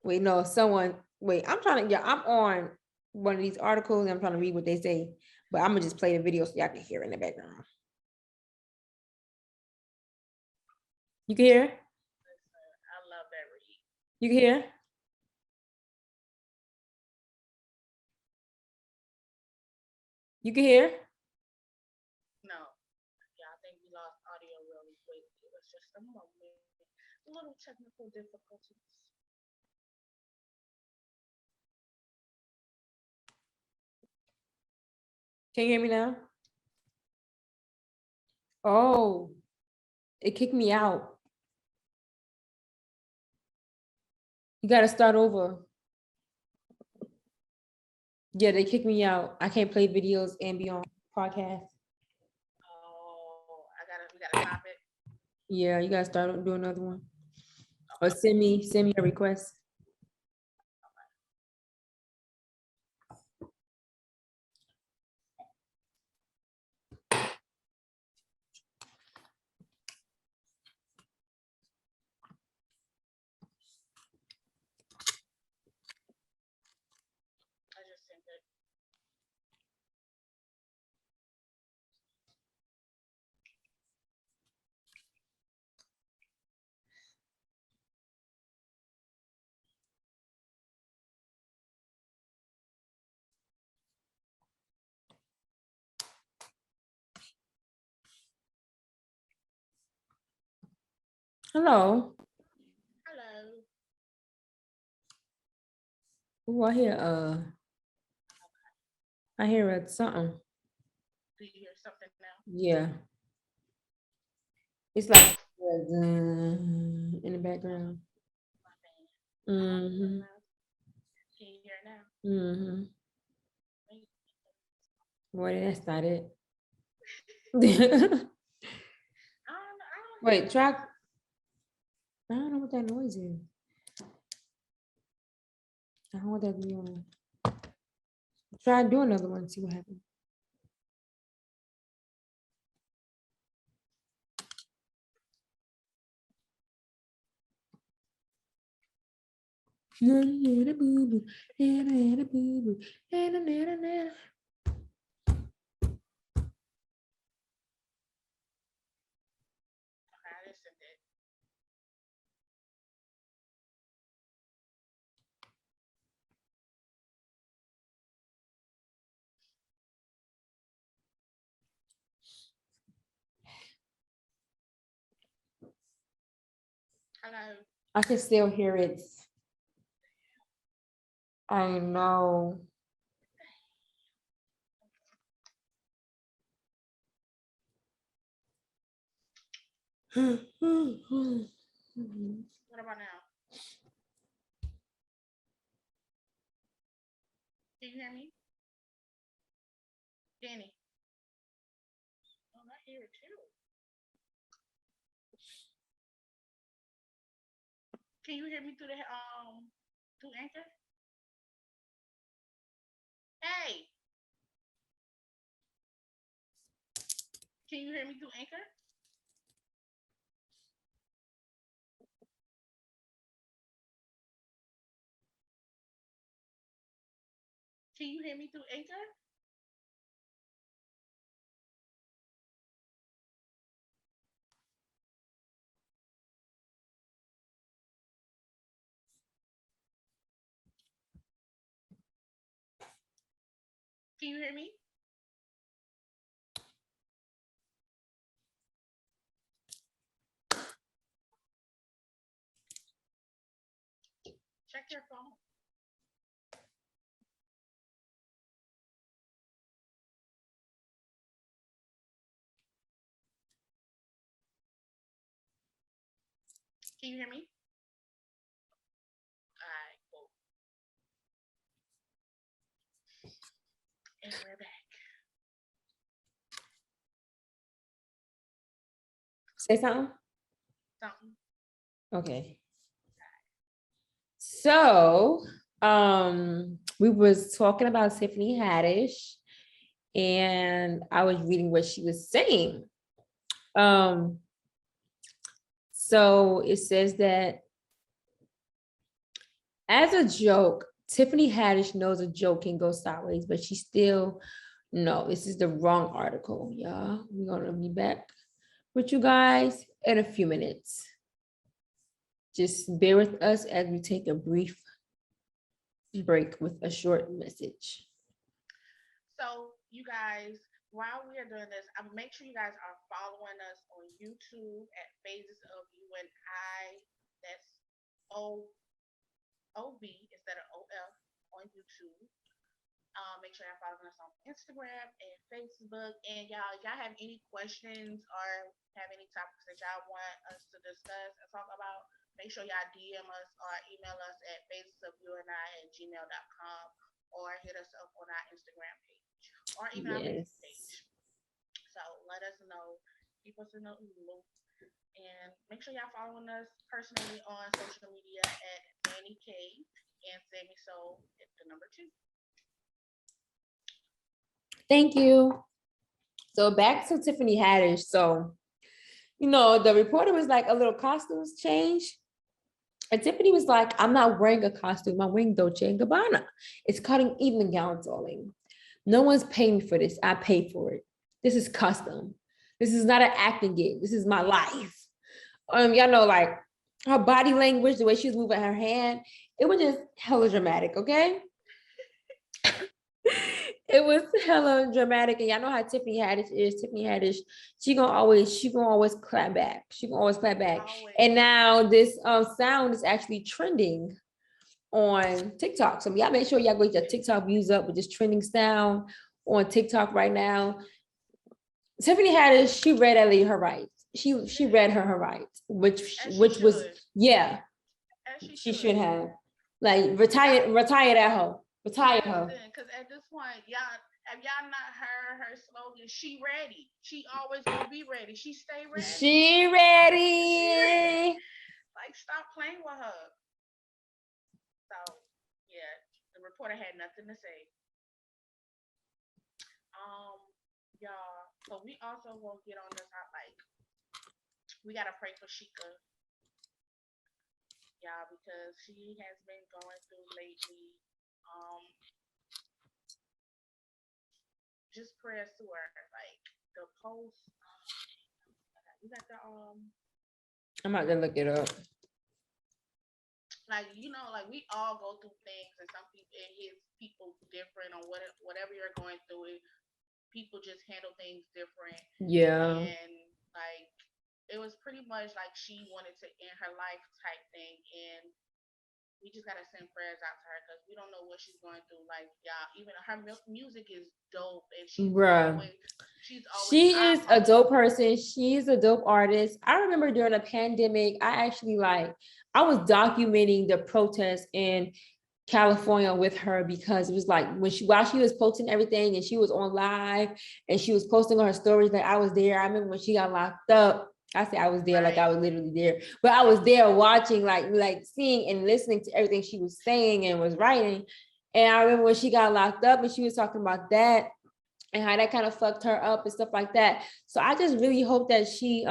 S1: Wait, no, I'm on one of these articles and I'm trying to read what they say, but I'm gonna just play the video so y'all can hear in the background. You can hear?
S2: I love that read.
S1: You can hear? You can hear?
S2: No. Yeah, I think we lost audio really quick. It was just a moment. A little technical difficulties.
S1: Can you hear me now? Oh, it kicked me out. You got to start over. Yeah, they kicked me out. I can't play videos and be on podcast.
S2: Oh, we gotta stop it.
S1: Yeah, you gotta start doing another one. Or
S2: Okay.
S1: send me a request.
S2: I just sent it.
S1: Hello.
S2: Hello.
S1: Ooh, I hear something.
S2: Do you hear something now?
S1: Yeah. It's like in the background.
S2: My bad.
S1: Mm-hmm.
S2: Can you hear it now?
S1: Mm-hmm.
S2: Wait.
S1: Boy, that's not it.
S2: I don't hear
S1: Wait,
S2: nothing.
S1: try. I don't know what that noise is. I don't want that to be on. Try do another one, see what happens.
S2: Okay, I just sent it. Hello.
S1: I can still hear it. I know.
S2: What about now? Can you hear me? Danny. Oh, I hear it too. Can you hear me through Anchor? Hey, can you hear me through Anchor? Can you hear me through Anchor? Can you hear me? Check your phone. Can you hear me? All right, cool. And we're back.
S1: Say something.
S2: Something.
S1: Okay. So, we was talking about Tiffany Haddish, and I was reading what she was saying. Um, so it says that as a joke, Tiffany Haddish knows a joke can go sideways, but she still no, this is the wrong article, y'all. We're gonna be back with you guys in a few minutes. Just bear with us as we take a brief break with a short message.
S2: So, you guys, while we are doing this, make sure you guys are following us on YouTube at Phases of You and I. That's OV instead of OF on YouTube. Make sure y'all follow us on Instagram and Facebook. And y'all, if y'all have any questions or have any topics that y'all want us to discuss and talk about, make sure y'all DM us or email us at phasesofyouandI@gmail.com or hit us up on our Instagram page or even our
S1: Yes.
S2: Facebook page. So let us know. Keep us in the loop. And make sure y'all following us personally on social media at Nanny K and Sammy Soul at the number 2.
S1: Thank you. So back to Tiffany Haddish. So, the reporter was like, a little costumes change. And Tiffany was like, I'm not wearing a costume. I'm wearing Dolce & Gabbana. It's called an evening gown, darling. No one's paying me for this. I paid for it. This is custom. This is not an acting gig. This is my life. Y'all know, like, her body language, the way she was moving her hand, it was just hella dramatic, okay? It was hella dramatic, and y'all know how Tiffany Haddish is. Tiffany Haddish, she gonna always clap back. She gonna always clap back.
S2: Always.
S1: And now this sound is actually trending on TikTok. So y'all make sure y'all go get your TikTok views up with this trending sound on TikTok right now. Tiffany Haddish, she read Ellie her rights. She read her rights, which was yeah. She should have like retired that hoe. Retire her.
S2: Because at this point, y'all, have y'all not heard her slogan? She ready. She always gonna be ready. She stay ready.
S1: She ready.
S2: Like, stop playing with her. So yeah, the reporter had nothing to say. Y'all. So we also will get on this. Like, we gotta pray for Sheikah, y'all, because she has been going through lately. Just prayers to her. Like the post. You got the
S1: I'm about to look it up.
S2: Like, like we all go through things, and some people it hits people different on whatever you're going through. People just handle things different.
S1: Yeah.
S2: And like it was pretty much like she wanted to end her life type thing, and we just gotta send prayers out to her because we don't know what she's going through. Like, y'all, even her music is dope, and she's always
S1: she is a dope person. She's a dope artist. I remember during the pandemic, I was documenting the protests in California with her because it was like while she was posting everything and she was on live and she was posting on her stories that I was there. I remember when she got locked up. I say I was there, like I was literally there, but I was there watching, like seeing and listening to everything she was saying and was writing. And I remember when she got locked up and she was talking about that and how that kind of fucked her up and stuff like that. So I just really hope that she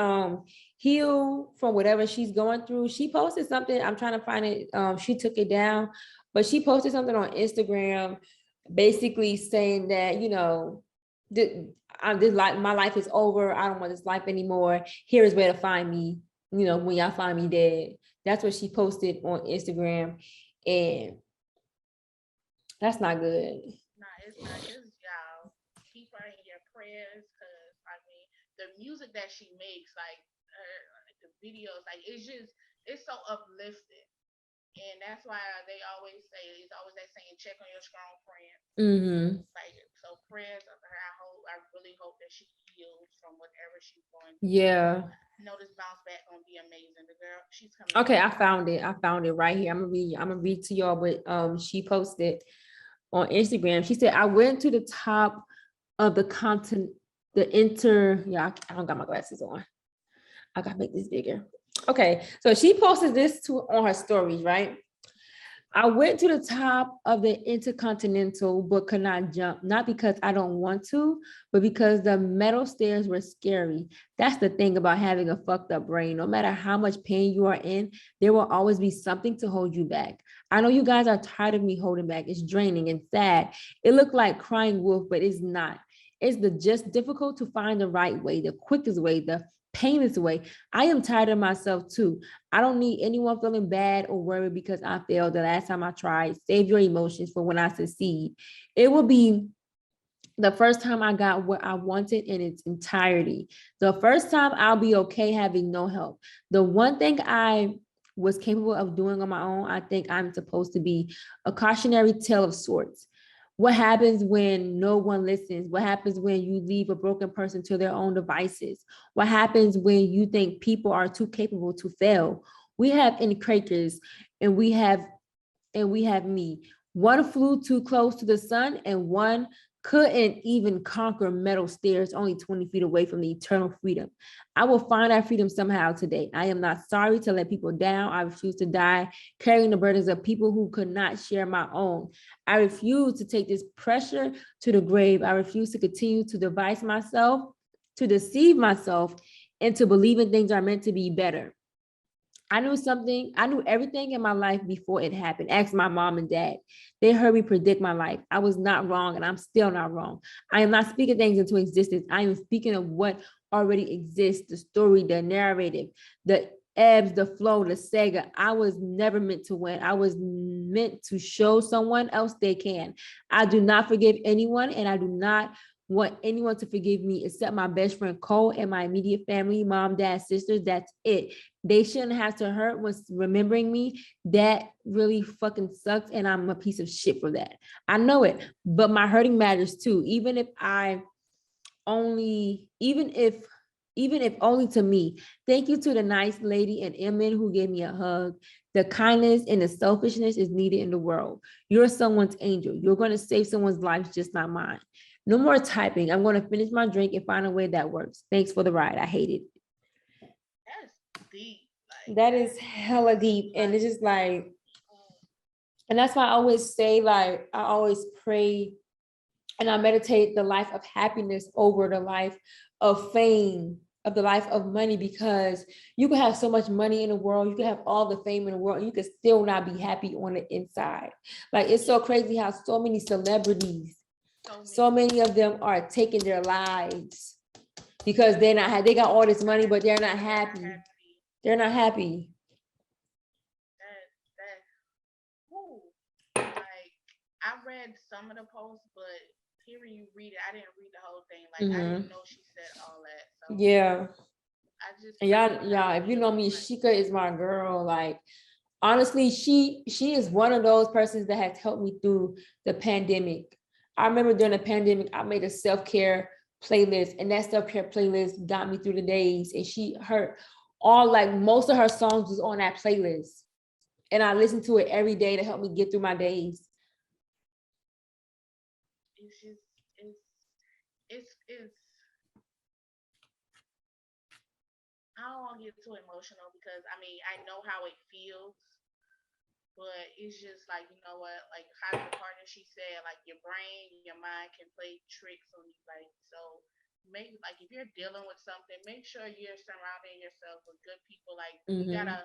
S1: heal from whatever she's going through. She posted something, I'm trying to find it. She took it down, but she posted something on Instagram basically saying that, my life is over. I don't want this life anymore. Here is where to find me, when y'all find me dead. That's what she posted on Instagram. And that's not good.
S2: Nah, it's not. Just y'all keep her in your prayers, because the music that she makes, like the videos, like it's so uplifting. And that's why they always say, it's always that saying, check on your strong friends.
S1: Mm-hmm.
S2: Like, so prayers of her. I really hope that she heals from whatever she's going
S1: through. Yeah.
S2: This bounce back gonna be amazing. The girl, she's coming.
S1: Okay, I found it right here. I'm gonna read to y'all what she posted on Instagram. She said, I went to the top of the continent, I don't got my glasses on. I gotta make this bigger. Okay, so she posted this on her stories, right? I went to the top of the Intercontinental, but could not jump, not because I don't want to, but because the metal stairs were scary. That's the thing about having a fucked up brain. No matter how much pain you are in, there will always be something to hold you back. I know you guys are tired of me holding back. It's draining and sad. It looked like crying wolf, but it's not. It's just difficult to find the right way, the quickest way, the painless way. I am tired of myself too. I don't need anyone feeling bad or worried because I failed the last time I tried. Save your emotions for when I succeed. It will be the first time I got what I wanted in its entirety. The first time I'll be okay having no help. The one thing I was capable of doing on my own, I think I'm supposed to be a cautionary tale of sorts. What happens when no one listens? What happens when you leave a broken person to their own devices? What happens when you think people are too capable to fail? We have in crackers and we have me. One flew too close to the sun, and one couldn't even conquer metal stairs only 20 feet away from the eternal freedom. I will find our freedom somehow today. I am not sorry to let people down. I refuse to die carrying the burdens of people who could not share my own. I refuse to take this pressure to the grave. I refuse to continue to devise myself, to deceive myself, and to believe in things are meant to be better. I knew everything in my life before it happened. Ask my mom and dad. They heard me predict my life. I was not wrong, and I'm still not wrong. I am not speaking things into existence. I am speaking of what already exists, the story, the narrative, the ebbs, the flow, the saga. I was never meant to win. I was meant to show someone else they can. I do not forgive anyone, and I do not want anyone to forgive me except my best friend Cole and my immediate family, mom, dad, sisters. That's it. They shouldn't have to hurt when remembering me. That really fucking sucks, and I'm a piece of shit for that. I know it, but my hurting matters too. Even if only to me. Thank you to the nice lady and Emin who gave me a hug. The kindness and the selfishness is needed in the world. You're someone's angel. You're going to save someone's life, just not mine. No more typing. I'm going to finish my drink and find a way that works. Thanks for the ride. I hate it.
S2: That's deep. Like,
S1: That is hella deep. And it's just like, and that's why I always say, like, I always pray and I meditate the life of happiness over the life of fame, of the life of money, because you can have so much money in the world, you can have all the fame in the world, and you can still not be happy on the inside. Like, it's so crazy how so many celebrities, so many of them are taking their lives because they got all this money, but they're not happy. They're not happy.
S2: Like, I read some of the posts, but hearing you read it, I didn't read the whole thing. Like, I didn't know she said all that. So
S1: yeah.
S2: I just
S1: Y'all, if you know me, Shika is my girl. Like, honestly, she is one of those persons that has helped me through the pandemic. I remember during the pandemic, I made a self-care playlist, and that self-care playlist got me through the days. And most of her songs was on that playlist. And I listened to it every day to help me get through my days.
S2: It's I don't want to get too emotional because I mean I know how it feels, but it's just like, you know what, like how the partner she said, like your brain, your mind can play tricks on you, like so. Make like if you're dealing with something, make sure you're surrounding yourself with good people. Like you gotta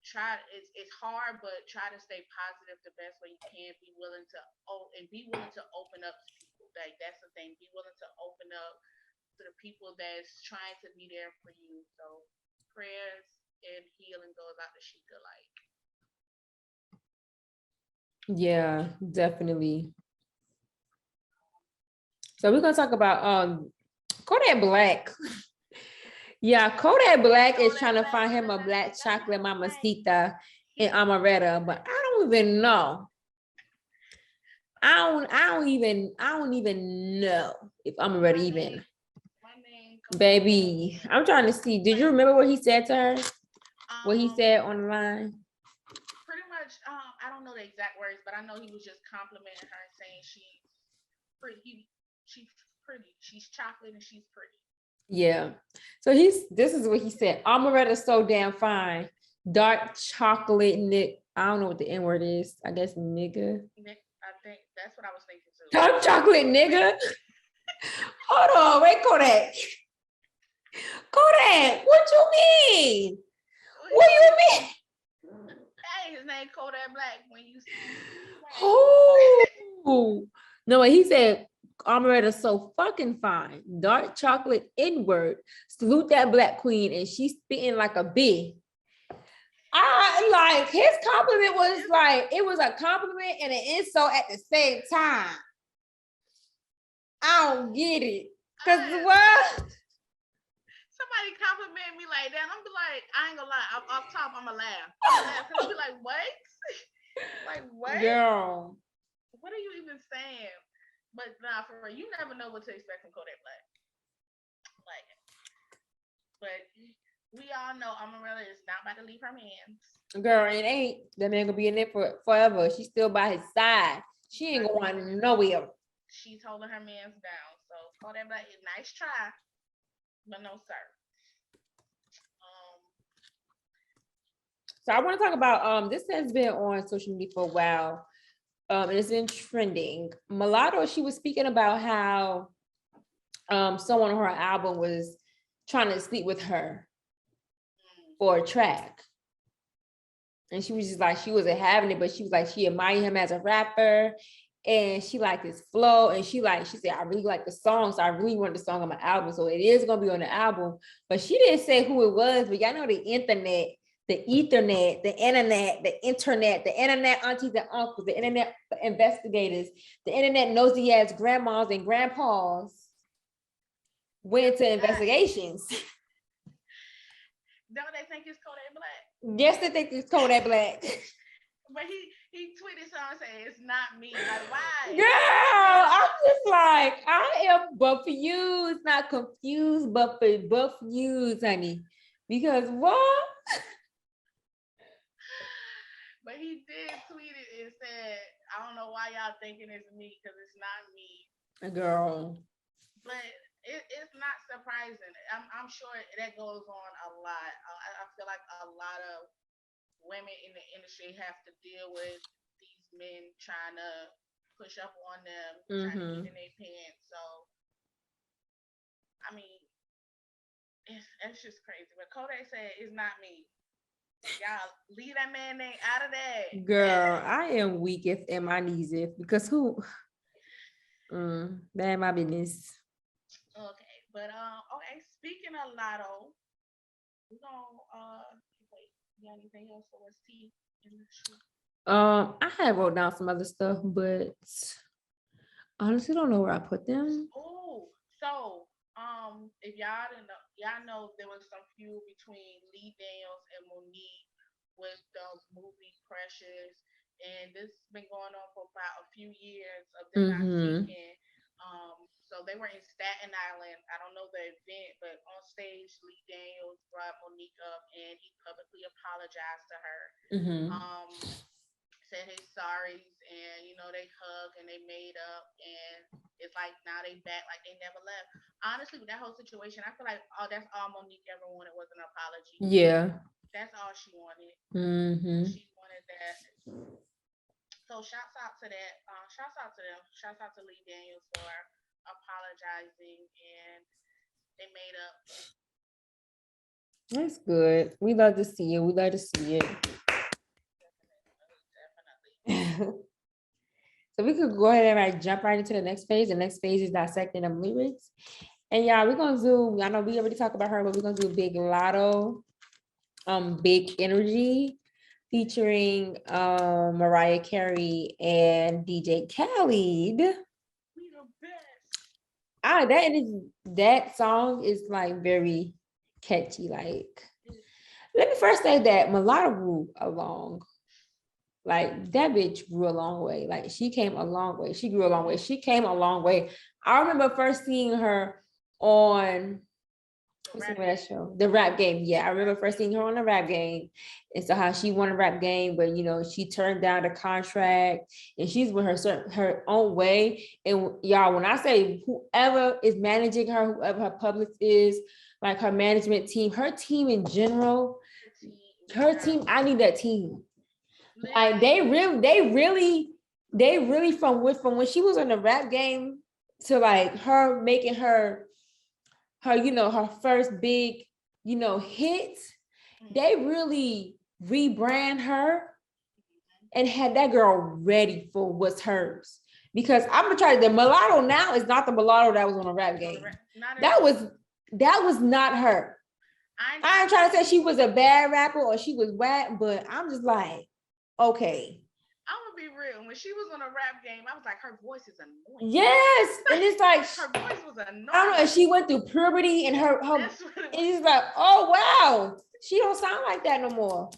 S2: try. It's hard, but try to stay positive the best way you can. Be willing to be willing to open up to people. Like that's the thing. Be willing to open up to the people that's trying to be there for you. So prayers and healing goes out to Sheikah. Like,
S1: yeah, definitely. So we're gonna talk about Kodak Black. Yeah, Kodak Black is trying to find him a black chocolate mamacita in Amaretta, but I don't even know. I don't even know if Amaretta even. Baby, I'm trying to see. Did you remember what he said to her? What he said on the line?
S2: Pretty much, I don't know the exact words, but I know he was just complimenting her and saying she's pretty. She's pretty. She's chocolate and she's pretty.
S1: Yeah. So this is what he said. Amaretta's so damn fine. Dark chocolate Nick. I don't know what the N word is. I guess nigga.
S2: I think that's what I was thinking too.
S1: Dark chocolate nigga. Hold on, wait, Kodak. Kodak, what you mean? What do you mean?
S2: Hey, his name Kodak Black. When you see
S1: oh no, he said Amaretta's so fucking fine. Dark chocolate N-word. Salute that black queen, and she's spitting like a bee. I like his compliment was like it was a compliment and an insult at the same time. I don't get it. Cause what?
S2: Somebody compliment me like that, I'm be like, I ain't gonna lie. Off top, I'ma laugh. I'll be like, what? Like what?
S1: Girl.
S2: What are you even saying? But nah, for real, you never know what to expect from Kodak Black. Like, but we all know Amarella is not about to leave her man's.
S1: Girl, it ain't. That man gonna be in there for forever. She's still by his side. She ain't going nowhere.
S2: She's holding her man's down. So Kodak Black, nice try, but no sir. Um,
S1: So I want to talk about this has been on social media for a while. And it's been trending. Mulatto, she was speaking about how someone on her album was trying to sleep with her for a track. And she was just like, she wasn't having it, but she was like, she admired him as a rapper. And she liked his flow. And she said, I really like the song. So I really want the song on my album. So it is going to be on the album. But she didn't say who it was. But y'all know the internet, the ethernet, the internet, the internet aunties and uncles, the internet investigators, the internet nosy ass grandmas and grandpas went to investigations.
S2: Don't they think it's Kodak Black?
S1: Yes, they think it's Kodak Black.
S2: But he tweeted something saying it's not me. Like, why?
S1: Girl, I'm just like, I am confused, not confused, but confused, honey. Because what?
S2: But he did tweet it and said, I don't know why y'all thinking it's me because it's not me.
S1: Girl.
S2: But it's not surprising. I'm sure that goes on a lot. I feel like a lot of women in the industry have to deal with these men trying to push up on them, trying to get in their pants. So, I mean, it's just crazy. But Kodak said, it's not me. Y'all leave that man name out of that.
S1: Girl, I am weakest in my knees because who? That ain't my business.
S2: Okay, but okay. Speaking of Lotto, we gonna wait. You got anything else for us, T, in the show?
S1: I have wrote down some other stuff, but honestly don't know where I put them.
S2: Oh, so if y'all didn't know, y'all know there was some feud between Lee Daniels and Monique with the movie Precious, and this has been going on for about a few years of them not speaking. So they were in Staten Island. I don't know the event, but on stage, Lee Daniels brought Monique up and he publicly apologized to her. Said his sorries, and you know they hugged and they made up, and it's like now they back like they never left. Honestly, with that whole situation, I feel like that's all Monique ever wanted was an apology.
S1: Yeah,
S2: that's all she wanted. She wanted that. So shouts out to that. Shouts out to them. Shouts out to Lee Daniels for apologizing, and they made up.
S1: That's good. We love to see it. We love to see it. Definitely. So we could go ahead and jump right into the next phase. The next phase is dissecting them lyrics. And y'all, we're gonna do, I know we already talked about her, but we're gonna do Big Lotto, Big Energy, featuring Mariah Carey and DJ Khaled.
S2: We the best.
S1: That song is like very catchy. Like, let me first say that Mulatto grew along. Like that bitch grew a long way. Like she came a long way. She grew a long way. She came a long way. I remember first seeing her on what's the name of that show? The Rap Game. Yeah, I remember first seeing her on the Rap Game. And so how she won the Rap Game, but you know, she turned down the contract and she's with her own way. And y'all, when I say whoever is managing her, whoever her public is, like her management team, her team in general, her team, I need that team. Like they really from when she was on the Rap Game to like her making her her first big hit, they really rebrand her and had that girl ready for what's hers. Because I'm gonna try the Mulatto now is not the Mulatto that was on the Rap Game. That was not her. I ain't trying to say she was a bad rapper or she was whack, but I'm just like, okay.
S2: I'm gonna be real. When she was on a Rap Game, I was like, her voice is annoying.
S1: Yes, and it's like
S2: her voice was annoying.
S1: I don't know. She went through puberty, and her and it's like, oh wow, she don't sound like that no more.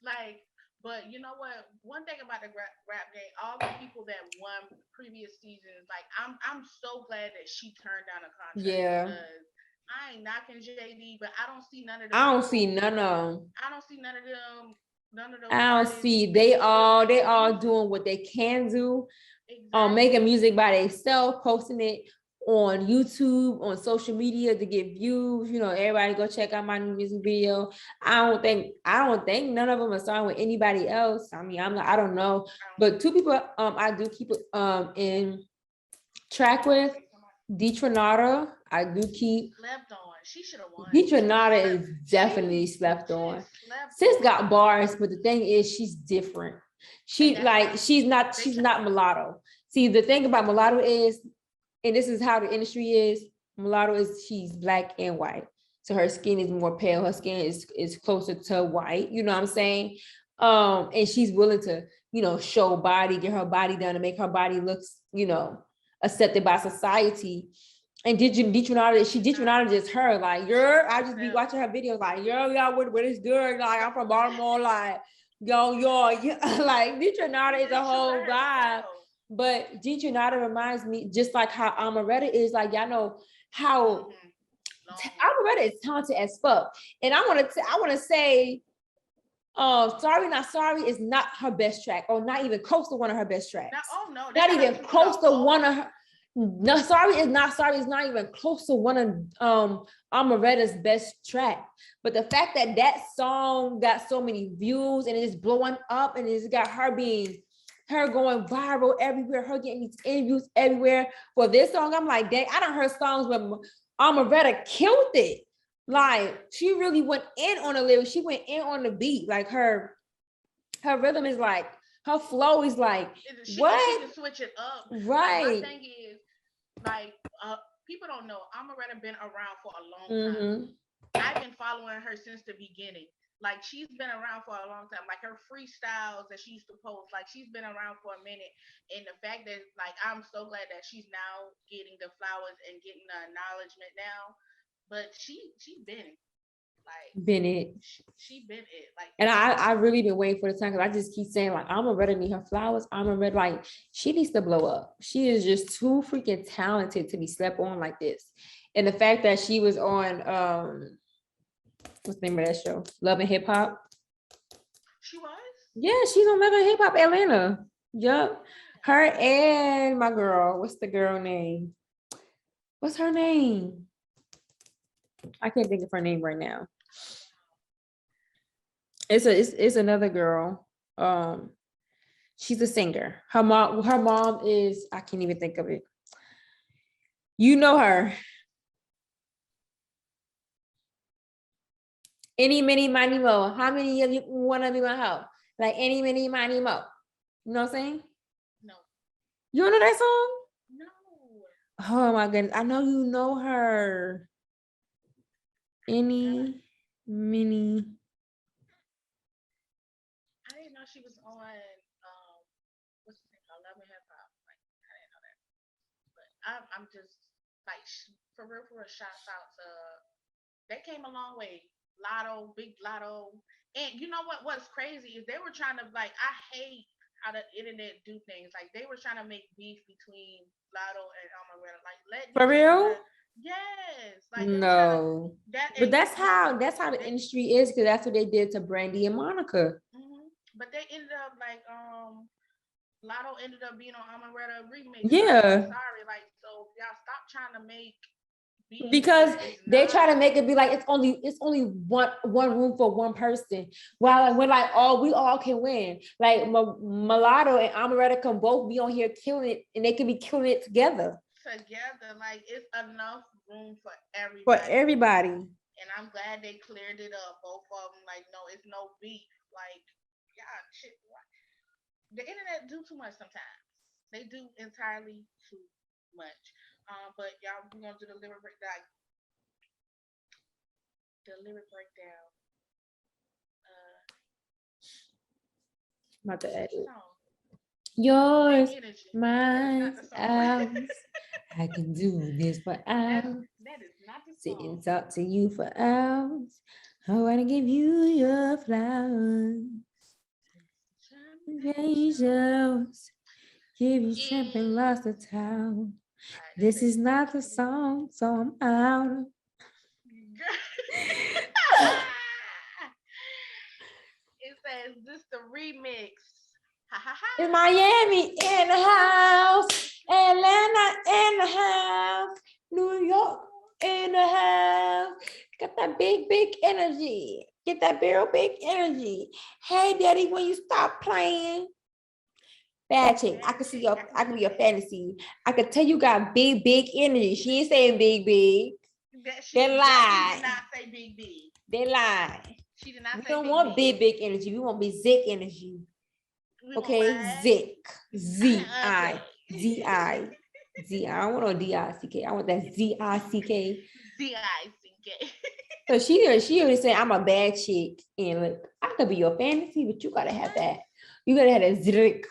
S2: Like, but you know what? One thing about the Rap Game, all the people that won previous seasons, like I'm so glad that she turned down a contract.
S1: Yeah.
S2: Because I ain't knocking JD, but I don't see none of the
S1: I don't see
S2: people.
S1: none of them.
S2: I don't see none of them. None of those
S1: I don't
S2: artists
S1: see
S2: really still
S1: they
S2: making
S1: all
S2: music.
S1: doing what they can do. Making
S2: Exactly.
S1: music by themselves, posting it on YouTube, on social media to get views. You know, everybody go check out my new music video. I don't think none of them are starting with anybody else. I mean, I don't know, but two people I do keep it in track with. Detronata, I do keep.
S2: Slept on. She should have won.
S1: Detronata is definitely slept
S2: She
S1: on.
S2: is slept
S1: Sis
S2: on.
S1: got bars, but the thing is, she's different.
S2: And that's why
S1: She's not mulatto. See, the thing about mulatto is, and this is how the industry is, mulatto is she's black and white. So her skin is more pale, her skin is closer to white, you know what I'm saying? And she's willing to, you know, show body, get her body done and make her body looks, you know, accepted by society. And Detronata just her, like, I just be watching her videos, like, y'all, what is good? Like, I'm from Baltimore, like, yo, like, Detronata is a whole vibe. But Detronata reminds me, just like how Amaretta is, like, y'all know how Amaretta is talented as fuck. And I want to say, Sorry Not Sorry is not her best track, or not even close to one of her best tracks. Not even close to one of her. No, Sorry is not Sorry is not even close to one of Amaretta's best track. But the fact that that song got so many views and it's blowing up and it's got her going viral everywhere, her getting these interviews everywhere for this song, I'm like, dang, I done heard songs where Amaretta killed it. Like, she really went in on the lyrics. She went in on the beat. Like, her rhythm is like, her flow is like, what?
S2: She can switch it up.
S1: Right.
S2: Like, my thing is, like, people don't know, Amaretta been around for a long time. I've been following her since the beginning. Like, she's been around for a long time. Like, her freestyles that she used to post, like, she's been around for a minute. And the fact that, like, I'm so glad that she's now getting the flowers and getting the acknowledgement now. But she been like
S1: Been it.
S2: She been it. Like,
S1: and I really been waiting for the time, because I just keep saying, like, Amaretta need her flowers. Amaretta, like, she needs to blow up. She is just too freaking talented to be slept on like this. And the fact that she was on what's the name of that show? Love and Hip Hop.
S2: She was?
S1: Yeah, she's on Love and Hip Hop Atlanta. Yup. Her and my girl, what's the girl name? What's her name? I can't think of her name right now. It's another girl. She's a singer. Her mom is, I can't even think of it. You know her. Any, mini, miny, mo. How many of you want to be my hoe? Like, any, mini, miny, mo. You know what I'm saying?
S2: No.
S1: You don't know that song?
S2: No.
S1: Oh my goodness. I know you know her. Any, mini.
S2: I didn't know she was on what's the thing called, Love and Hip Hop. Like, I didn't know that. But I'm just like, for real, shouts out to, they came a long way. Lotto, Big Lotto. And you know what's crazy is they were trying to, like, I hate how the internet do things. Like, they were trying to make beef between Lotto and Amaretta. Like,
S1: For real?
S2: Yes. Like, they were trying to
S1: No. But that's how the industry is, because that's what they did to Brandy and Monica.
S2: But they ended up, like, Lotto ended up being on Amaretta remix.
S1: Yeah.
S2: Sorry, like, so y'all stop trying to make beats,
S1: because they try to
S2: not.
S1: make it be like it's only one room for one person. While when like we all can win. Like Mulatto and Amaretta can both be on here killing it, and they can be killing it together.
S2: Like, it's enough room for everybody.
S1: For everybody.
S2: And I'm glad they cleared it up, both of them. Like, no, it's no beef. Like, yeah, shit. The internet do too much sometimes. They do entirely too much. But y'all, we're gonna do the lyric breakdown. The lyric breakdown.
S1: About to edit. Yours, mine, ours. I can do this for hours.
S2: That is not the song.
S1: Sit and talk to you for hours. I wanna give you your flowers. Angels, give you shrimp and lost a towel. This is not the song, so I'm out.
S2: It says this the remix. Ha ha ha.
S1: It's Miami in the house, Atlanta in the house, New York in the house. Got that big energy. Get that big energy. Hey, daddy, when you stop playing. Bad chick. I can see your, I can be your fantasy. I could tell you got big energy. She ain't saying big.
S2: She
S1: They lie.
S2: did not say big.
S1: They lie.
S2: She did not
S1: We
S2: say
S1: don't want big energy. We want big Zick energy. Okay, Zick. Z-I-Z-I. Z. I don't want no D-I-C-K. I want that Z-I-C-K.
S2: Z-I-C-K.
S1: So she already said I'm a bad chick. And look, I could be your fantasy, but you gotta have that. You gotta have that Zick.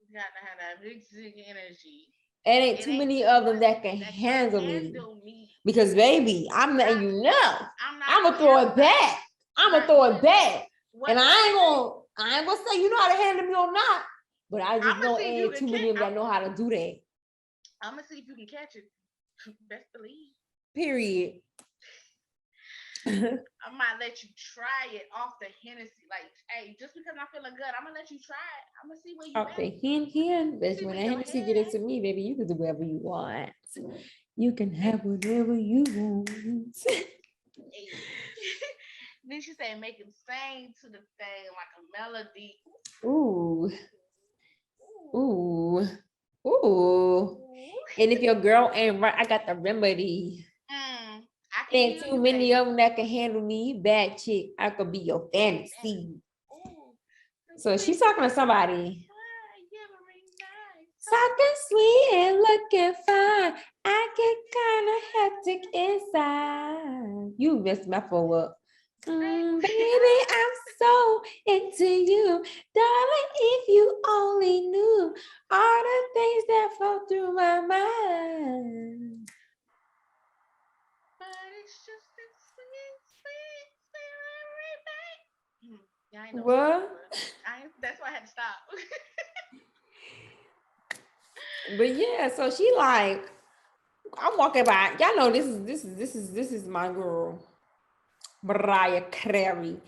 S2: You gotta have that big Zick energy.
S1: And ain't too many of them that can handle me. Because baby, I'm letting you know. I'm gonna throw it back. I'm gonna throw it back. And I ain't gonna say you know how to handle me or not. But I just know ain't too many of them that know how to do that.
S2: I'm gonna see if you can catch it. Best believe.
S1: Period.
S2: I might let you try it off the Hennessy. Like, hey, just because I'm feeling good, I'm gonna let you try it. I'm gonna see where you
S1: off the hen. But when the Hennessy get it to me, baby, you can do whatever you want. You can have whatever you want.
S2: Then she said, make him sing to the thing like a melody.
S1: Ooh. Ooh. Ooh. And if your girl ain't right, I got the remedy. Ain't too many of them that can handle me. Bad chick. I could be your fantasy. So she's talking to somebody. Talking sweet and looking fine. I get kind of hectic inside. You messed my phone up. Baby, I'm so into you. Darling, if you only knew all the things that flow through my mind.
S2: But it's just a sweet.
S1: What?
S2: That's why I had to stop.
S1: But yeah, so she like, I'm walking by. Y'all know this is my girl, Mariah Carey.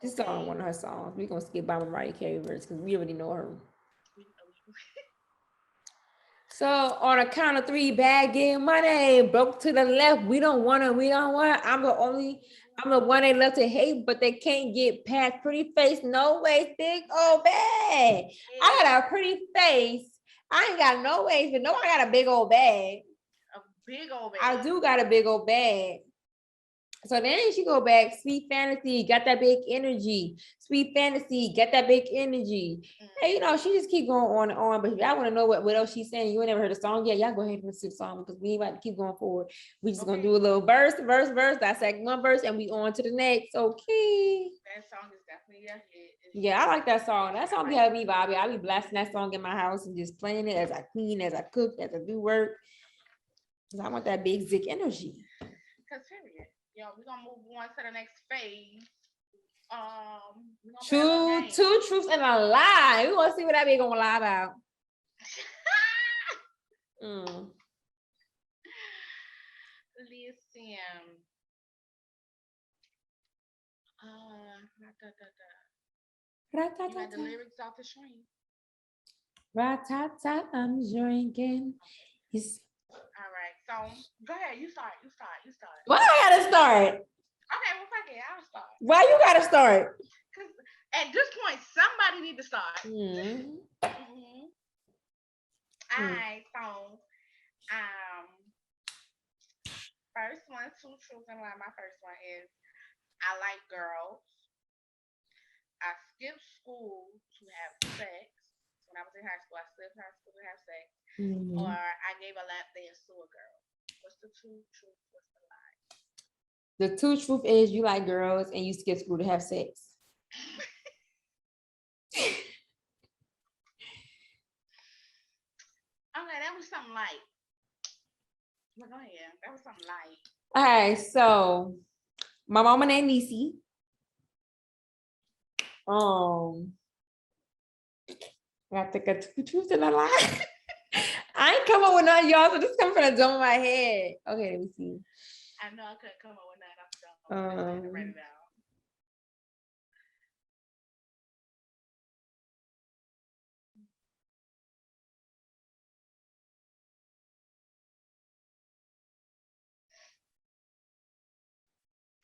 S1: This is on one of her songs. We're gonna skip by Mariah Carey verse because we already know her. So on a count of three, bag getting money, broke to the left. We don't want. I'm the one they love to hate, but they can't get past pretty face. No way, big old bag. I got a pretty face. I ain't got no ways, but no, I got a big old bag.
S2: A big old bag.
S1: I do got a big old bag. So then she go back, sweet fantasy, got that big energy. Sweet fantasy, get that big energy. And you know, she just keep going on and on. But I want to know what else she's saying. You ain't never heard the song yet. Y'all go ahead and listen to the song because we ain't about to keep going forward. We just gonna do a little verse. Dissect one verse, and we on to the next. Okay.
S2: That song is definitely a hit.
S1: Yeah, I like that song. That song be having me, Bobby. I be blasting that song in my house and just playing it as I clean, as I cook, as I do work. Because I want that big Zick energy.
S2: Because period. Yo, we're gonna move on to the next phase.
S1: Two truths and a lie. We want to see what that be gonna lie about.
S2: Listen. You got the lyrics off the screen.
S1: Ratata, I'm drinking.
S2: All right, so go ahead. You start.
S1: Why I gotta start?
S2: Okay, well, fuck it. I'll start.
S1: Why you gotta start?
S2: Because at this point, somebody need to start. Alright, so first one, two truths and lie. My first one is I like girls. I skipped school to have sex. When I was in high school, I skipped high school to have sex. Or I gave a lap dance to a girl. What's the two truths? What's the lie?
S1: The two truth is you like girls and you skip school to have sex.
S2: Okay, that was something light. Well, go ahead. That was something light.
S1: All right, so my mama named Nisi. I think a two truths and a lie. I ain't come up with none, y'all, so this comes from the dome of my head. Okay, let me see.
S2: I know I couldn't come up with none off Okay, let's go ahead and write it out.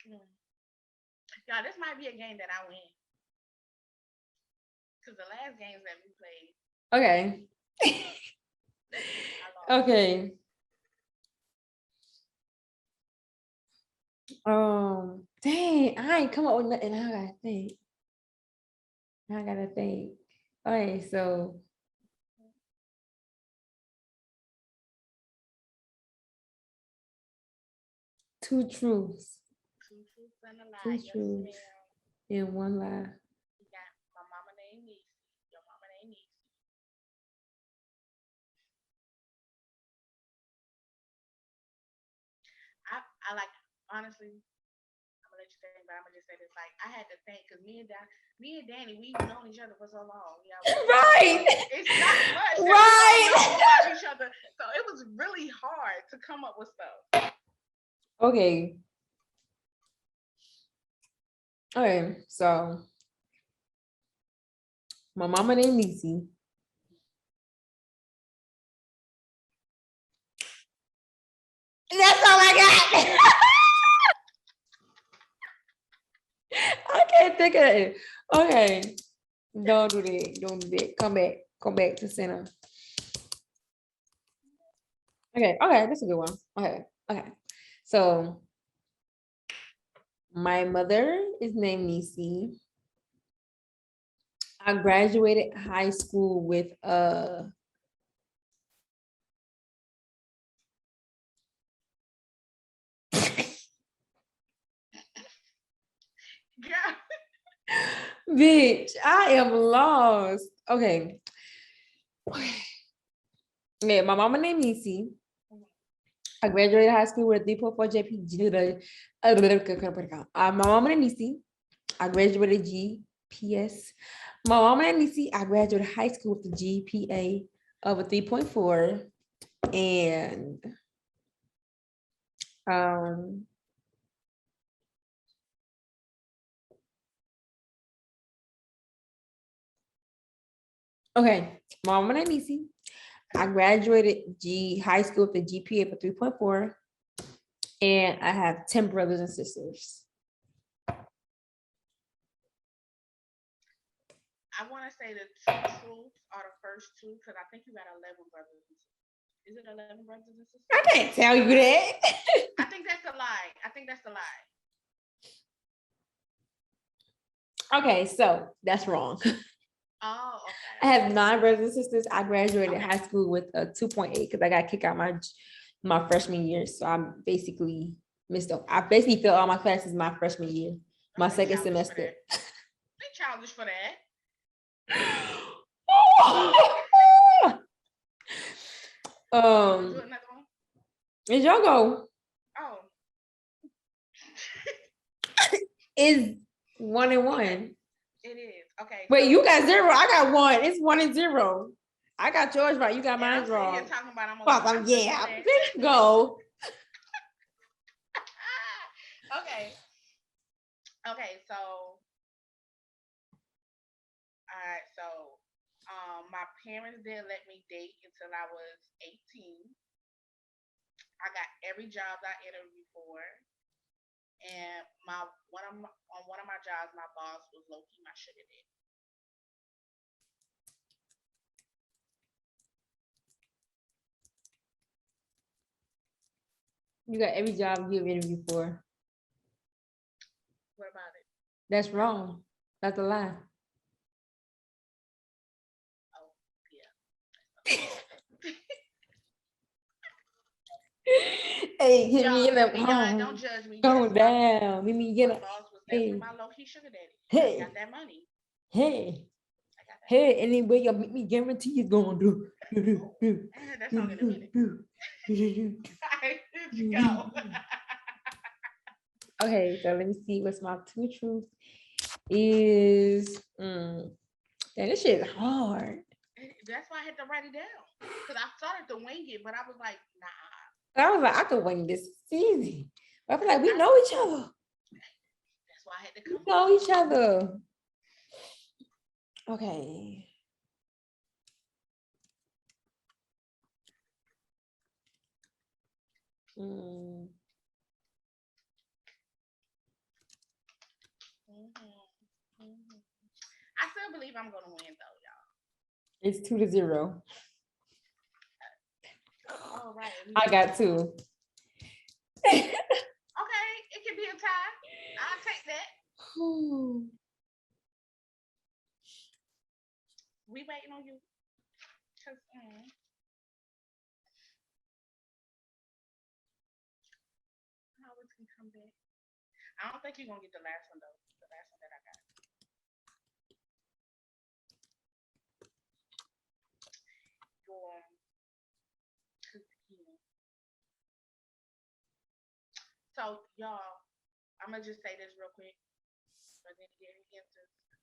S2: Mm. Y'all, this might be a game that I win. Because the last games that we played,
S1: Okay.
S2: I lost.
S1: Okay. Dang, I ain't come up with nothing. I gotta think. Okay, so two truths,
S2: Two truths and a lie.
S1: two
S2: Yes,
S1: truths,
S2: ma'am.
S1: and one lie.
S2: You got my mama named Niecy. Your mama named Niecy. I like, honestly, I'm gonna let you think, but I'm gonna just say this. Like, I had to think because me and Danny, we've known each other for so long. Yeah,
S1: Right.
S2: it's not much that we
S1: Right.
S2: don't know about each other. So it was really hard to come up with stuff.
S1: Okay. Okay, so my mama named Niecy. That's all I got. I can't think of it. Okay. Don't do that. Don't do that. Come back. Come back to center. Okay. Okay. That's a good one. Okay. Okay. So my mother is named Nisi. I graduated high school with
S2: Yeah.
S1: bitch. I am lost. Okay. Yeah, my mama named Nisi. I graduated high school with a 3.4 JP. My mama named Nisi. I graduated GPS. My mama named Nisi. I graduated high school with a GPA of a 3.4. And um okay, my mama named Nisi. I graduated high school with a GPA of a 3.4. And I have 10 brothers and sisters.
S2: I want to say the two truths are the first two because I think you got 11 brothers and sisters. Is it 11 brothers and sisters?
S1: I can't tell you that.
S2: I think that's a lie. I think that's a lie.
S1: Okay, so that's wrong.
S2: Oh, okay.
S1: I have 9 brothers and sisters. I graduated
S2: Okay.
S1: high school with a 2.8 because I got kicked out my freshman year. So I'm basically missed up. I basically failed all my classes my freshman year, my
S2: They
S1: second
S2: childish for
S1: semester.
S2: that. They childish for that. You wanna do another one?
S1: Is y'all go?
S2: Oh,
S1: Is 1 and 1.
S2: it is. Okay.
S1: Wait,
S2: so-
S1: you got 0. I got 1. It's 1 and 0. I got yours right. You got
S2: and I'm
S1: mine
S2: sitting
S1: wrong.
S2: here talking about I'm
S1: Fuck,
S2: I'm
S1: yeah,
S2: good at
S1: let's go.
S2: Okay. Okay. So, all right. So, my parents didn't let me date until I was 18. I got every job I interviewed for, and on one of my jobs, my boss was low key my sugar daddy.
S1: You got every job you've interviewed for.
S2: What about it?
S1: That's wrong. That's a lie.
S2: Oh, yeah.
S1: Hey, hit me in the
S2: Y'all don't judge me.
S1: Go
S2: Yes,
S1: down. Hit me in
S2: my
S1: the
S2: boss was
S1: hey.
S2: definitely my low key sugar daddy.
S1: Hey.
S2: I got that money.
S1: Hey.
S2: I got that.
S1: Hey, anyway, you meet me guarantee it's gonna do.
S2: I heard that song in a minute. There you go.
S1: Okay, so let me see what's my two truths is. And this shit is hard.
S2: That's why I had to write it down. Because I started to wing it, but I was like, nah.
S1: I was like, I could wing this. It's easy. I feel like we know each other.
S2: That's why I had to
S1: We
S2: come
S1: know
S2: on.
S1: each other. Okay. Mm.
S2: I still believe I'm gonna win though, y'all.
S1: It's 2-0.
S2: All right.
S1: I got 2.
S2: Okay, it can be a tie. I'll take that. We waiting on you. Cause I always can come back. I don't think you're gonna get the last one though. The last one that I got. Going to tequila. So y'all, I'm gonna just say this real quick, but then get into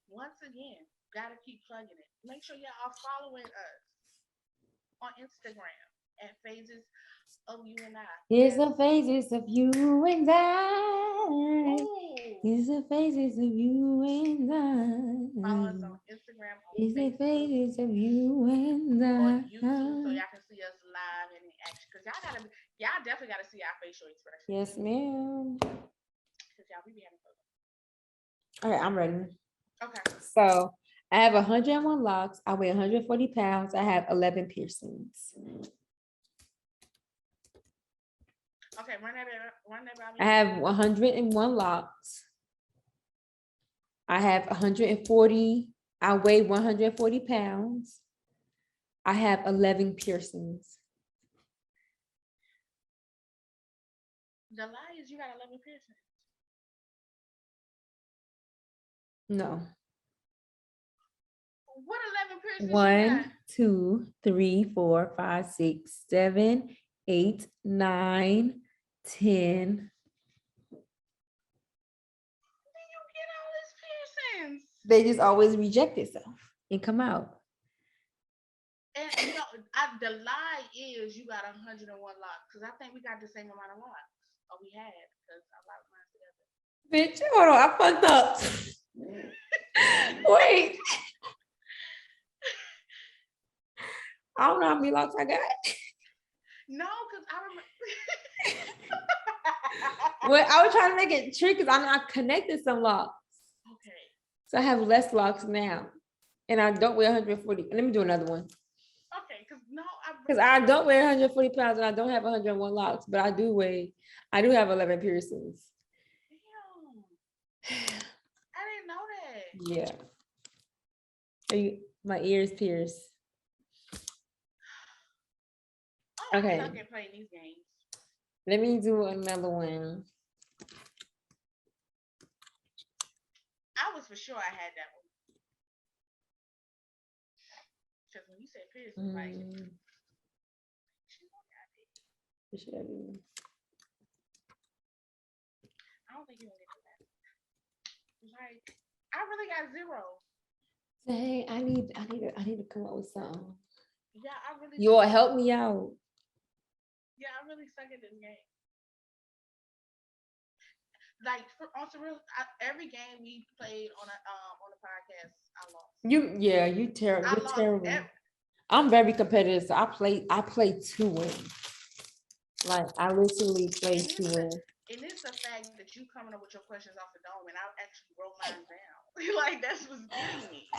S2: once again, gotta keep plugging it. Make sure y'all are following us on Instagram at Phases of You and I.
S1: Here's the phases of you and I.
S2: Ooh.
S1: Here's the phases of you and
S2: Follow us
S1: I.
S2: on Instagram, on
S1: Here's the
S2: Facebook,
S1: phases of you and
S2: on YouTube, so
S1: I.
S2: y'all can see us live and in action. Cause y'all definitely gotta see our facial expressions.
S1: Yes, ma'am.
S2: Cause y'all we be having fun.
S1: All right, I'm ready.
S2: Okay.
S1: So I have 101 locks. I weigh 140 pounds. I have 11 piercings.
S2: Okay, run that by me.
S1: I have 101 locks. I have 140. I weigh 140 pounds. I have 11 piercings.
S2: The lie is you got 11 piercings.
S1: No.
S2: What 11 piercings you
S1: 1,
S2: got?
S1: 2, 3, 4, 5, 6, 7, 8, 9, 10.
S2: Then you get all these piercings.
S1: They just always reject itself and come out.
S2: And no, the lie is you got 101 locks because I think we got the same amount of locks. Oh, we had because I locked mine together.
S1: Bitch, hold on, I fucked up. Wait. I don't know how many locks I got.
S2: No, because I remember.
S1: Well, I was trying to make it tricky because I connected some locks.
S2: Okay.
S1: So I have less locks now. And I don't weigh 140. Let me do another one.
S2: Okay, because no,
S1: Because I don't weigh 140 pounds and I don't have 101 locks, but I do have 11 piercings.
S2: Damn. I didn't know that.
S1: Yeah. My ears pierced.
S2: Oh,
S1: Okay.
S2: I suck at playing these games.
S1: Let me do another one.
S2: I was for sure I had that one. Because when you said piercing, like,
S1: What should I do?
S2: I don't think you're gonna get to that. Like, I really got 0.
S1: Dang, I need to come up with something.
S2: Yeah, I really.
S1: You all help me out.
S2: Yeah, I really suck at this game. Like on some real, every game we played on the podcast, I lost.
S1: You terrible. You're terrible. I'm very competitive, so I play to win. Like I literally play to win.
S2: And it's the fact that you coming up with your questions off the dome, and I actually wrote mine down. Like that's what's getting me.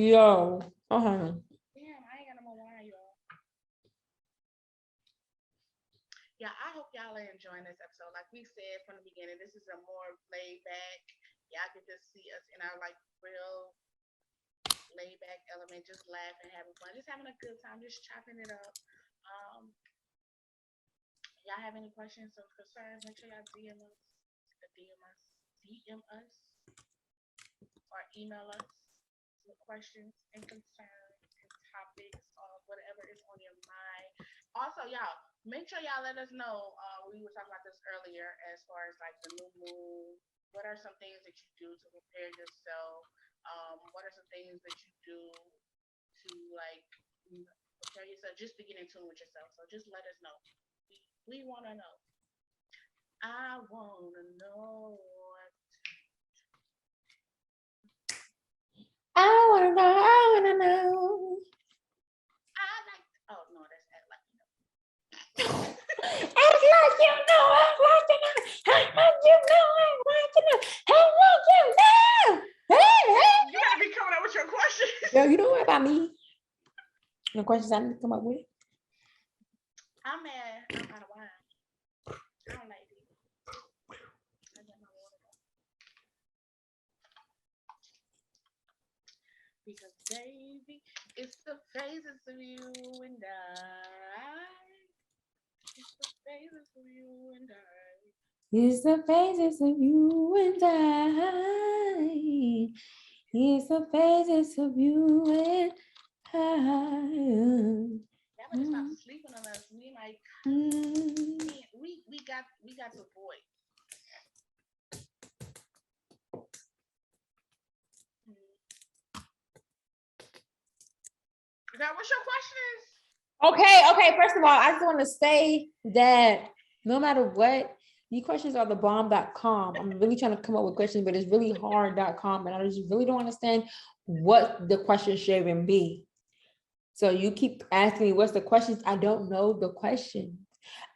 S1: Yo.
S2: Damn, I ain't got no more wine, y'all. Yeah, I hope y'all are enjoying this episode. Like we said from the beginning, this is a more laid back. Y'all get to see us in our like real laid back element, just laughing, having fun, just having a good time, just chopping it up. Y'all have any questions or concerns? Make sure y'all DM us, or email us with questions and concerns and topics or whatever is on your mind. Also, y'all, make sure y'all let us know. We were talking about this earlier as far as like the new moon. What are some things that you do to prepare yourself? What are some things that you do to like prepare yourself just to get in tune with yourself? So just let us know. We want to know. I wanna know.
S1: I wanna know. I wanna know.
S2: I like. Oh no, that's act like
S1: Act like you know. Act like you know. Act like you know. Act like you know. Act like you know. Hey, hey.
S2: you gotta be coming up with your questions.
S1: Yo, you know what about me? The questions I need to come up with.
S2: I'm mad. I'm out of wine. I don't like this. I got my water though. Because baby, it's the phases of you and I. It's the phases of you and I.
S1: It's the phases of you and I. It's the phases of you and I.
S2: Y'all better stop sleeping on us. Me and my we got the boy. Now, what's your questions?
S1: Okay. First of all, I just want to say that no matter what, these questions are the bomb.com. I'm really trying to come up with questions, but it's really hard.com. And I just really don't understand what the question should even be. So you keep asking me what's the questions. I don't know the questions.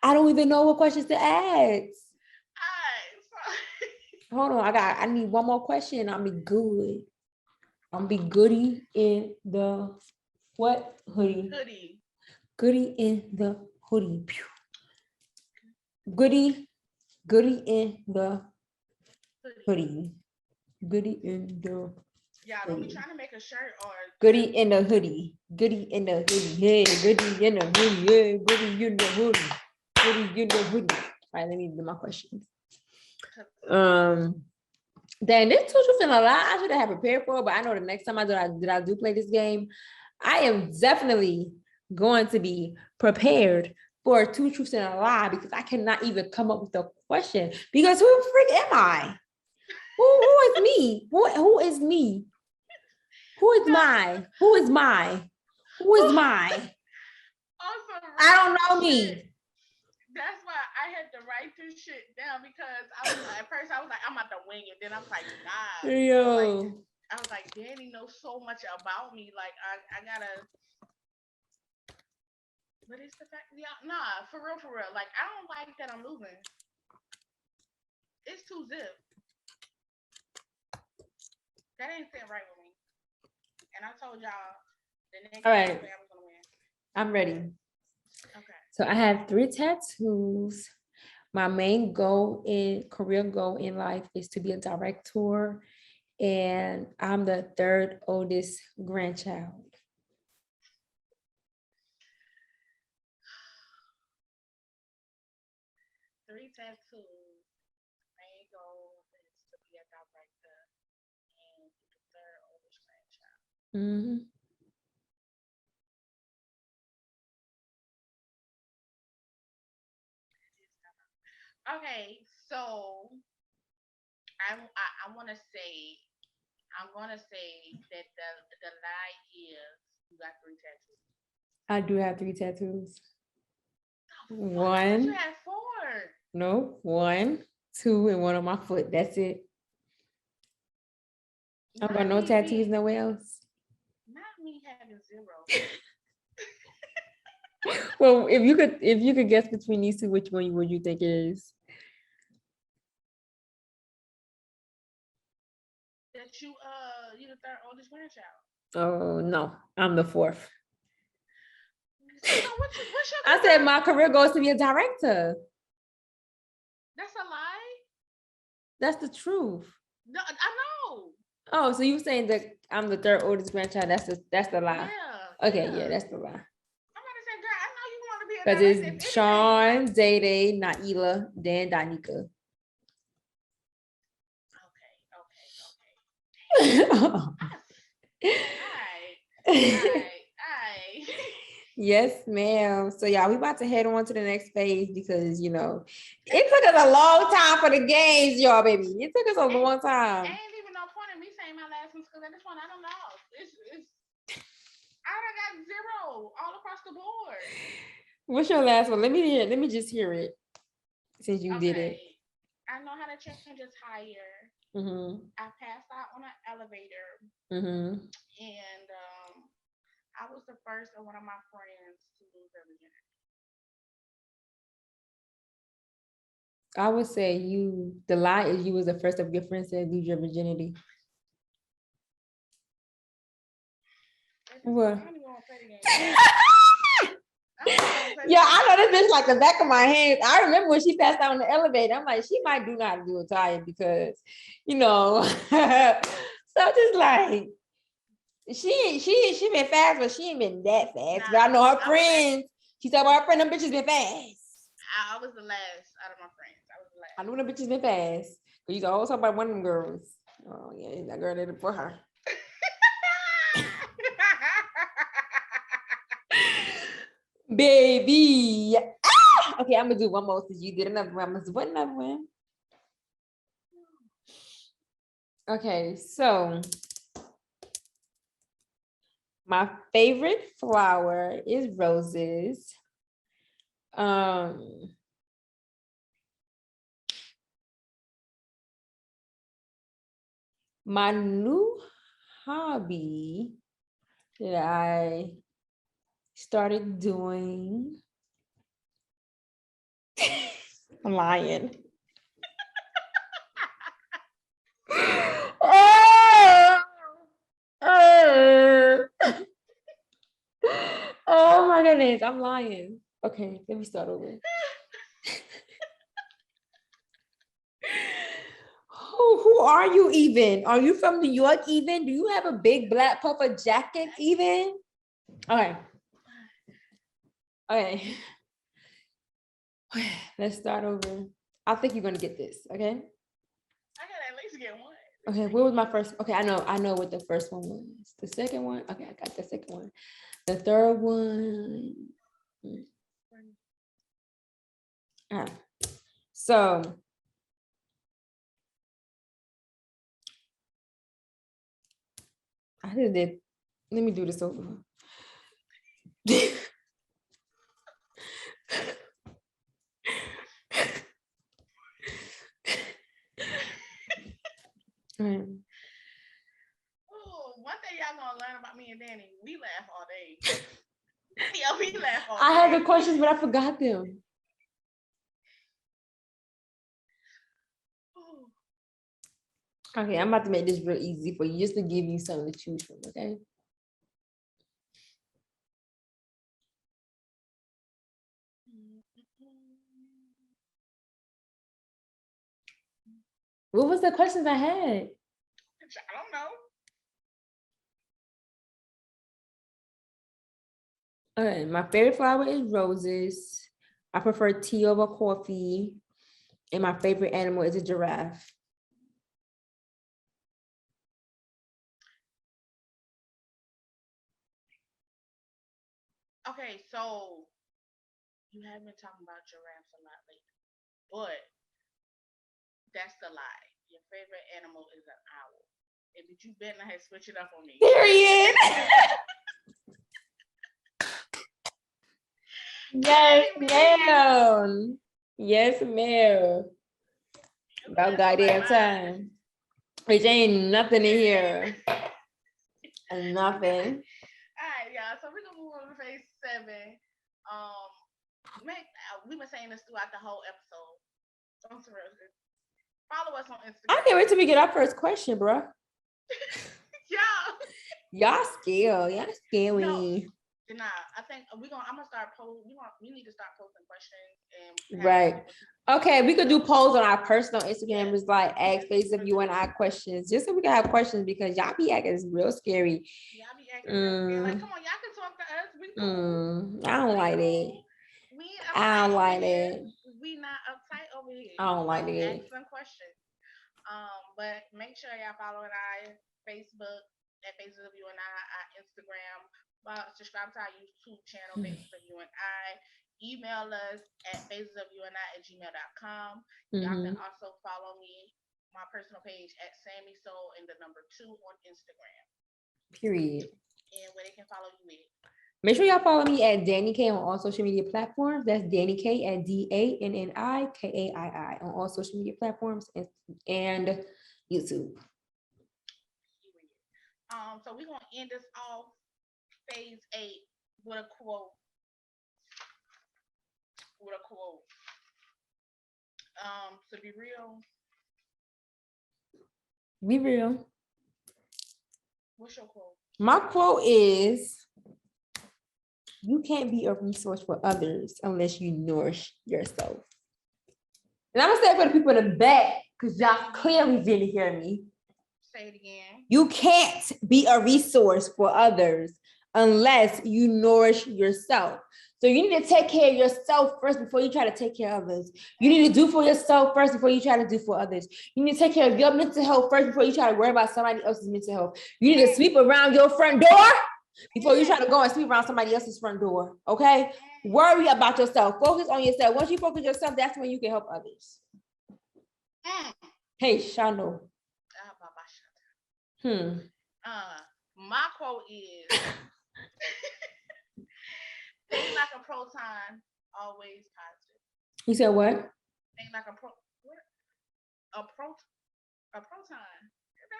S1: I don't even know what questions to ask. Hold on, I need one more question. I'll be good. I'll be goody in the what hoodie? Goody in the hoodie. Goody in the hoodie. Goody in the
S2: yeah, don't be trying to make a shirt or
S1: goody in the hoodie. Goody in the hoodie. Hey, goody in the hoodie. Hey, goody in the hoodie. Goody in the hoodie. All right, let me do my questions. Then this two truths and a lie I should have prepared for, but I know the next time I do play this game, I am definitely going to be prepared for two truths and a lie because I cannot even come up with a question. Because who the freak am I? Who is me? Who is me? Who is my? Who is my? Who is my? I don't know me.
S2: That's why I had to write this shit down because at first I was like, I'm about to wing it. Then I was like, nah.
S1: Yo.
S2: Like, I was like, Danny knows so much about me. Like, I gotta. But it's the fact, yeah, nah, for real. Like, I don't like that I'm losing. It's too zip. That ain't sitting right with me. And I told y'all the next
S1: All right.
S2: time I was gonna win.
S1: I'm ready.
S2: Okay.
S1: So I have 3 tattoos. My main career goal in life is to be a director. And I'm the 3rd oldest grandchild.
S2: 3 tattoos. Main goal is to be a director and the 3rd oldest grandchild.
S1: Mm-hmm.
S2: Okay, so I want to say I'm gonna say that the lie is you got 3 tattoos.
S1: I do have 3 tattoos.
S2: One. You
S1: One.
S2: had 4.
S1: No, 1, 2, and 1 on my foot. That's it. I don't got no tattoos nowhere else.
S2: Not me having 0.
S1: Well, if you could guess between these two, which one would you think it is?
S2: That you're the 3rd oldest grandchild.
S1: Oh no, I'm the 4th.
S2: So what's your
S1: I said my career goes to be a director.
S2: That's a lie?
S1: That's the truth.
S2: No, I know.
S1: Oh, so you saying that I'm the 3rd oldest grandchild? That's the lie.
S2: Yeah.
S1: Okay, yeah, that's the lie.
S2: I'm gonna say, girl, I know you want to be a
S1: Because
S2: director.
S1: it's Sean, Day, Naila, then Danica.
S2: Okay. All right.
S1: Yes, ma'am. So yeah, we about to head on to the next phase because it took us a long time for the games, y'all, baby. It took us a long time.
S2: Ain't even no point in me saying my last ones because at this point I don't know. It's I got 0 all across the board.
S1: What's your last one? Let me just hear it since you did it.
S2: change a tire.
S1: Mm-hmm.
S2: I passed out on an elevator,
S1: Mm-hmm.
S2: and I was the first of one of my friends to lose their virginity.
S1: I would say the lie is you was the first of your friends to lose your virginity. What?
S2: I don't even want to play the game.
S1: Yeah, I know this bitch like the back of my hand. I remember when she passed out on the elevator. I'm like, she might do not do a tire because, you know. So just like she been fast, but she ain't been that fast. But I know her friends. She said, "Well, her friend, them bitches been fast."
S2: I was the last out of my friends. I was the last.
S1: I know them bitches been fast. Cause you always talk about one of them girls. Oh yeah, that girl did it for her. Baby. Ah! Okay, I'm gonna do one more since you did another one. I'm gonna do another one. Okay, so my favorite flower is roses. My new hobby that I started doing. I'm lying. Oh, oh my goodness, I'm lying. Okay, let me start over. Who are you even? Are you from New York even? Do you have a big black puffer jacket even? Okay. Okay. Let's start over. I think you're gonna get this, okay?
S2: I gotta at least get one.
S1: Okay, what was my first? Okay, I know what the first one was. The second one, okay, I got the second one. The third one. So I just did. Let me do this over. Right.
S2: Oh, one thing y'all gonna learn about me and Danny, we laugh all day. Yeah, we laugh all day.
S1: I had the questions, but I forgot them. Okay, I'm about to make this real easy for you, just to give you something to choose from, okay? What was the questions I had?
S2: I don't know.
S1: Okay, my favorite flower is roses. I prefer tea over coffee. And my favorite animal is a giraffe.
S2: Okay, so you have been talking about giraffes a lot lately, but that's the lie. Your favorite animal is an owl. And did you bet I had switch it up on me?
S1: Period. Yes, ma'am. Yes, ma'am. About goddamn time. Which ain't nothing in here. Nothing.
S2: All right, y'all. So we're gonna move on to phase 7. We've been saying this throughout the whole episode. Follow us on Instagram.
S1: I can't wait till we get our first question, bro. Y'all scared. Y'all scary.
S2: No. Nah, I think I'm gonna start posting. We need to start posting questions and
S1: right. Okay, we could do polls on our personal Instagram. It's like ask Face of You and I questions, just so we can have questions because y'all be acting real scary.
S2: Y'all be acting real scary. Like, come on, y'all can talk to us. We cool.
S1: I don't like it. I don't like it.
S2: We not uptight over here.
S1: I don't like it.
S2: Ask some questions. But make sure y'all follow our Facebook at Faces of You and I, our Instagram. Subscribe to our YouTube channel, Faces of You and I. Email us at facesofyouandi@gmail.com. Y'all can also follow me, my personal page at Sammy Soul and the number 2 on Instagram.
S1: Period.
S2: And where they can follow you with.
S1: Make sure y'all follow me at Danny K on all social media platforms. That's Danny K at DANNIKAII on all social media platforms and YouTube.
S2: So we're gonna end this off phase 8 with a quote. To be real.
S1: Be real.
S2: What's your quote?
S1: My quote is, you can't be a resource for others unless you nourish yourself. And I'm gonna say it for the people in the back, because y'all clearly didn't hear me.
S2: Say it again.
S1: You can't be a resource for others unless you nourish yourself. So you need to take care of yourself first before you try to take care of others. You need to do for yourself first before you try to do for others. You need to take care of your mental health first before you try to worry about somebody else's mental health. You need to sweep around your front door before you try to go and sweep around somebody else's front door. Okay? Worry about yourself. Focus on yourself. Once you focus on yourself, that's when you can help others. Hey, Shano.
S2: My quote is think like a proton, always positive.
S1: You said what?
S2: Think like a proton. Am I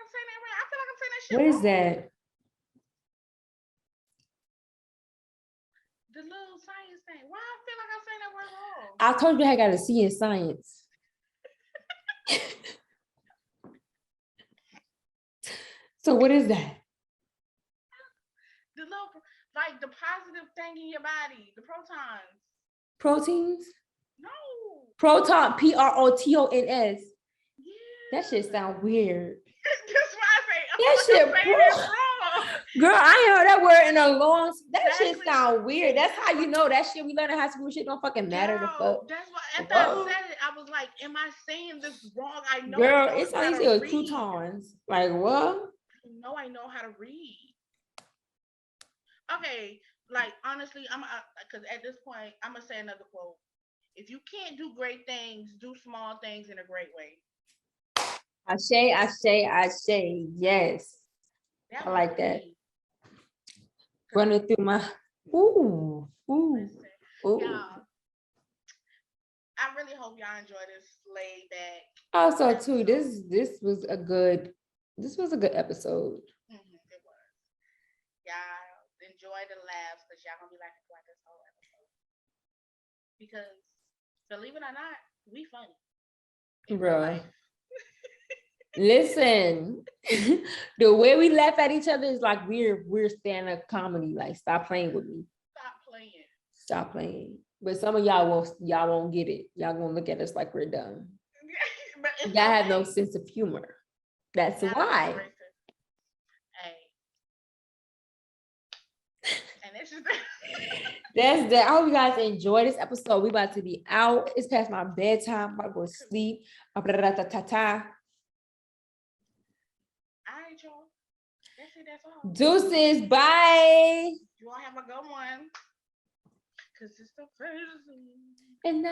S2: saying that right? I feel like I'm saying that shit.
S1: What is
S2: wrong.
S1: that?
S2: The little science thing. Why I feel like I'm saying that word wrong?
S1: I told you I got a C in science. So what is that?
S2: The little, like the positive thing in your body, the protons.
S1: Proteins?
S2: No.
S1: Proton, PROTONS.
S2: Yeah.
S1: That shit sound weird.
S2: That's why I say
S1: That shit
S2: wrong.
S1: Girl, I ain't heard that word in a long. That
S2: Exactly.
S1: shit sound weird. That's how you know that shit we learn in high school shit don't fucking matter. The fuck.
S2: That's why after I said it, I was like, "Am I saying this wrong?" I know.
S1: Girl, it's how you say it, croutons. Like what?
S2: I know how to read. Okay, like honestly, because at this point, I'm gonna say another quote. If you can't do great things, do small things in a great way.
S1: I say, yes. I like that. Running through my ooh.
S2: Y'all, I really hope y'all enjoy this laid back.
S1: Also, too, this was a good episode.
S2: It was. Y'all enjoy the laughs because y'all gonna be laughing throughout this whole episode. Because believe it or not, we funny.
S1: Bro. Listen, the way we laugh at each other is like we're stand-up comedy. Like, stop playing with me. Stop playing. But some of y'all won't get it. Y'all gonna look at us like we're dumb. Y'all have no sense of humor. That's why.
S2: Hey. And it's just
S1: that's that. I hope you guys enjoy this episode. We about to be out. It's past my bedtime. I'm about to go to sleep.
S2: All right, y'all. That's all.
S1: Deuces. Bye.
S2: You all have a good one. Cause it's the crazy.
S1: And I